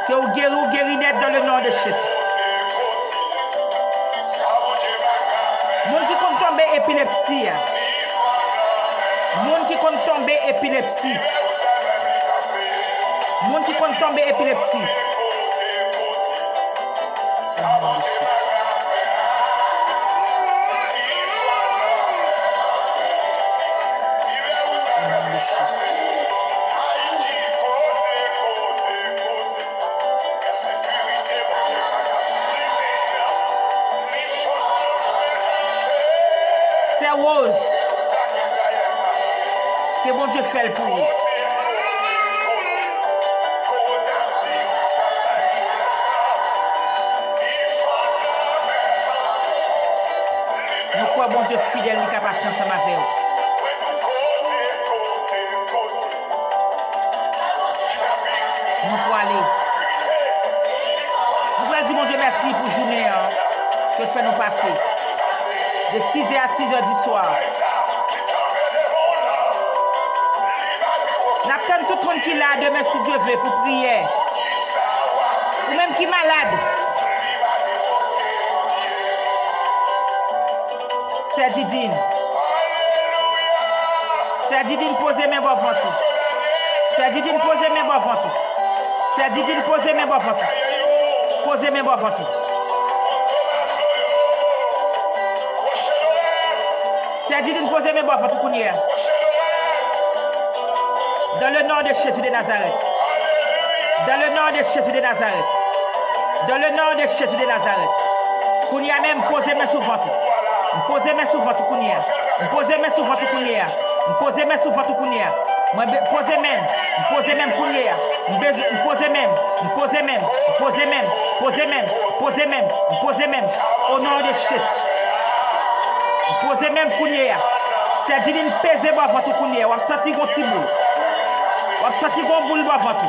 Que vous guéris net dans le nom de Jésus. Monde qui compte tomber épilepsie. Monde qui compte tomber épilepsie. Monde qui compte tomber épilepsie. C'est rose. Que bon Dieu fait le pour vous. Nous croyons bon Dieu fidèle, nous sommes patients ensemble avec vous. Nous pouvons aller. Nous pouvons dire mon Dieu merci pour la journée que tu fais nous passer. De 6h à 6h du soir. N'attendons tout le monde qui est là demain si Dieu veut pour prier. Ou même qui est malade. C'est Didine. C'est Didine poser mes bras avant tout. C'est Didine poser mes bras avant tout. C'est Didine poser mes bras avant tout. Poser mes bras avant tout. C'est Didine poser mes bras avant tout. Dans le nom de Jésus de Nazareth. Dans le nom de Jésus de Nazareth. Dans le nom de Jésus de Nazareth. Kounia même poser mes sous ventre. Poser mes sous ventre Kounia. Poser mes sous ventre Kounia. Poser mes sous ventre Kounia. Poser même. Poser même Kounia. Poser même. Poser même. Poser même. Poser même. Poser même. Poser même. Au nom de Jésus. Poser même Kounia. C'est dit une pèse moi ventre Kounia. On senti mon petit boule. On senti mon boule moi ventre.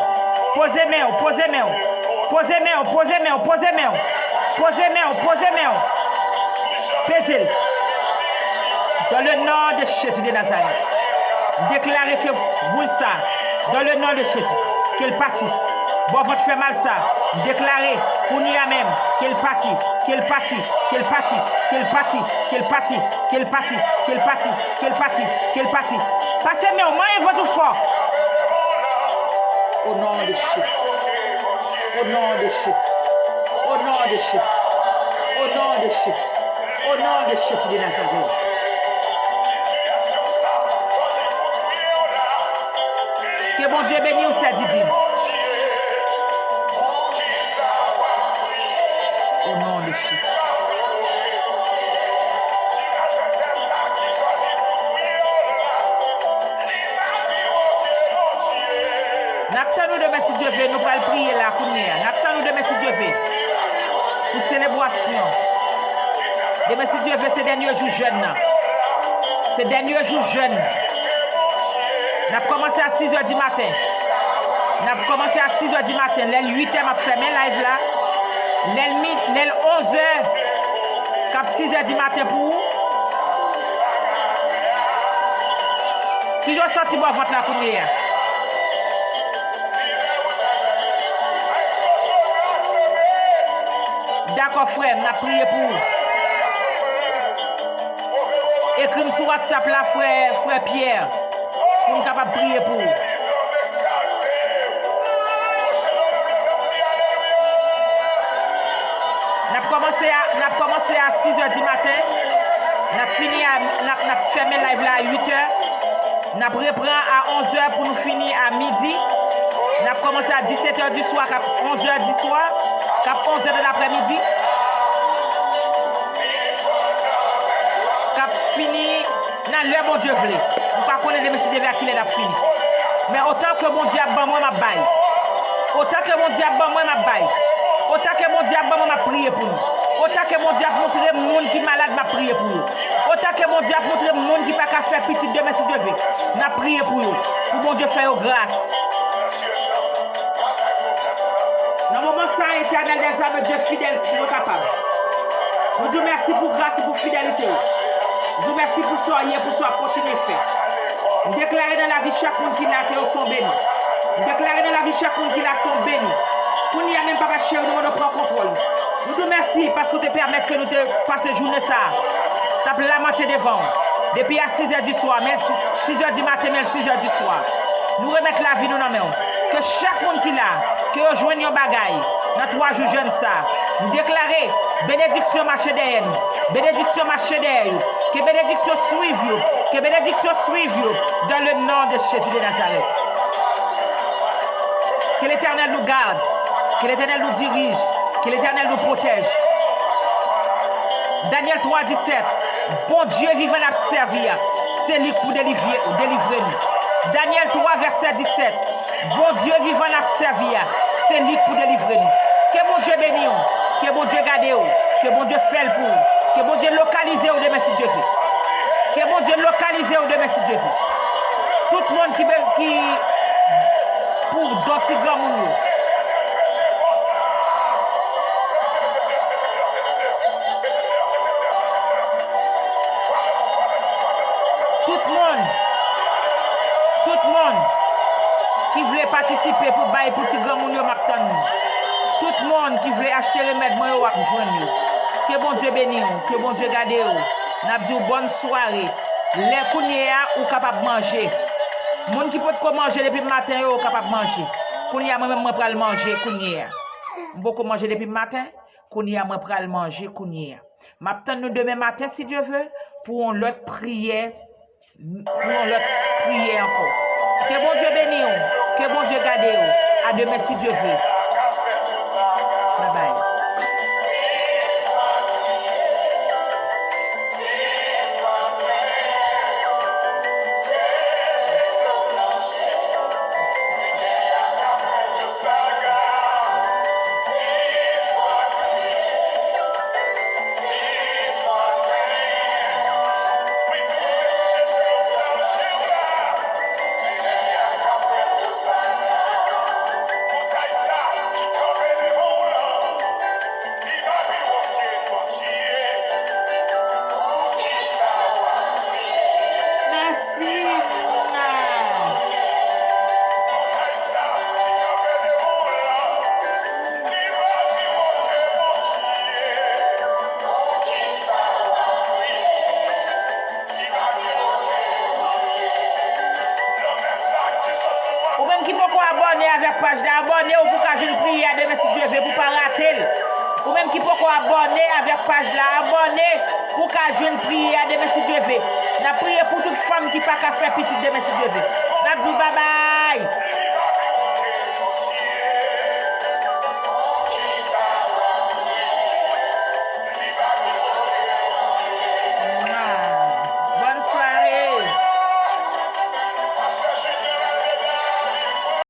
Posez main, posez main. Posez main, posez main, posez main. Posez main, posez main. Pèse. Dans le nom de Jésus de Nazareth. Déclarez que boule ça. Dans le nom de Jésus. Qu'elle partit. Bon, votre fait mal ça. Déclarez pour nous même qu'elle partit. Qu'elle partit. Qu'elle partit. Qu'elle partit. Qu'elle partit. Qu'elle partit. Qu'elle partit. Qu'elle partit. Qu'elle partit. Passez main, moi et votre fort. Au nom de Jésus. Au nom de Jésus. Au nom de Jésus. Au nom de Jésus. Au nom de Jésus de Nazareth. Que bon Dieu bénisse vous, c'est divin. Au nom de Jésus. N'attendons demain si Dieu veut, nous allons prier là, n'attendons demain si Dieu veut. Pour célébration. Demain si Dieu veut, c'est dernier jour jeune. C'est dernier jour jeune. Nous avons commencé à 6h du matin. Nous avons commencé à 6h du matin. Les 8h, m'a fait mes live là. Les 11h, cap 6h du matin pour vous. Si je sorti moi votre la première. D'accord frère, on a prié pour vous. Écris sur WhatsApp là frère Pierre. Pour nous capables de prier pour vous. On a commencé à 6h du matin. On a fini on a fermé live là à 8h. On a reprend à 11h pour nous finir à midi. On a commencé à 17h du soir, à 11h du soir, à 11h de l'après-midi. On a fini dans l'heure bon Dieu voulait. On ne connaît pas les messieurs vers qui il a fini. Mais autant que mon diable moi m'a baille. Autant que mon diable moi m'a baille. Autant que mon diable m'a prié pour nous. Autant que mon diable montre le monde qui est malade m'a prié pour nous. Autant que mon diable montre le monde qui n'a pas faire petit demain si Dieu veut. M'a prié pour nous. Pour mon Dieu faire grâce. Dans le moment ça, éternel des hommes, Dieu fidèle, qui nous capable. Nous vous merci pour grâce et pour fidélité. Je vous remercie pour soigner, pour continuer à faire. Déclarer dans la vie chaque monde qui l'a que sont bénis. Déclarer dans la vie chaque monde qui l'a sont bénis. Pour n'y a même pas cher, nous devons prendre contrôle. Nous te remercions parce que tu permets que nous te passions journée ça. Tu as lamenté devant. Depuis à 6h du soir, même 6h du matin, même 6h du soir. Nous remettons la vie nous dans la main. Que chaque monde qui l'a, que rejoigne un bagaille, dans 3 jours jeune ça. Nous déclarer bénédiction marché derrière nous. Bénédiction marché derrière nous. Que bénédiction suive vous. Que bénédiction suive vous. Dans le nom de Jésus de Nazareth. Que l'Éternel nous garde. Que l'Éternel nous dirige. Que l'Éternel nous protège. Daniel 3, 17. Bon Dieu vivant à servir. C'est lui pour délivrer nous. Daniel 3, verset 17. Bon Dieu vivant à servir. C'est lui pour délivrer nous. Que bon Dieu bénisse. Que bon Dieu garde. Que bon Dieu fait le pour. Que bon Dieu localise demain si Dieu veut. Que bon Dieu localise demain si Dieu veut. Tout le monde qui pour d'autres grands monde. Tout le monde qui voulait participer pour bailler pour petit grand monde tout le monde qui voulait acheter remède moi ou joindre. Que bon Dieu bénisse, que bon Dieu garde vous. N'a dit bonne soirée. Les kounia ou capable manger. Moun qui peut manger depuis le matin ou capable manger. Kounia moi même pour manger kounia. Beaucoup manger depuis le matin, kounia moi pour manger kounia. M'attend nous demain matin si Dieu veut pour l'autre prière. Pour l'autre prière encore. Que bon Dieu bénisse, que bon Dieu garde vous. À demain si Dieu veut. Bye bye. Abonnez-vous pour que je prie à demain si Dieu veut pour pas rater. Ou même qui peut abonner avec page là, abonner pour que je prie à demain si Dieu veut. N'a prié pour toute femme qui pas qu'à faire petit demain si Dieu veut.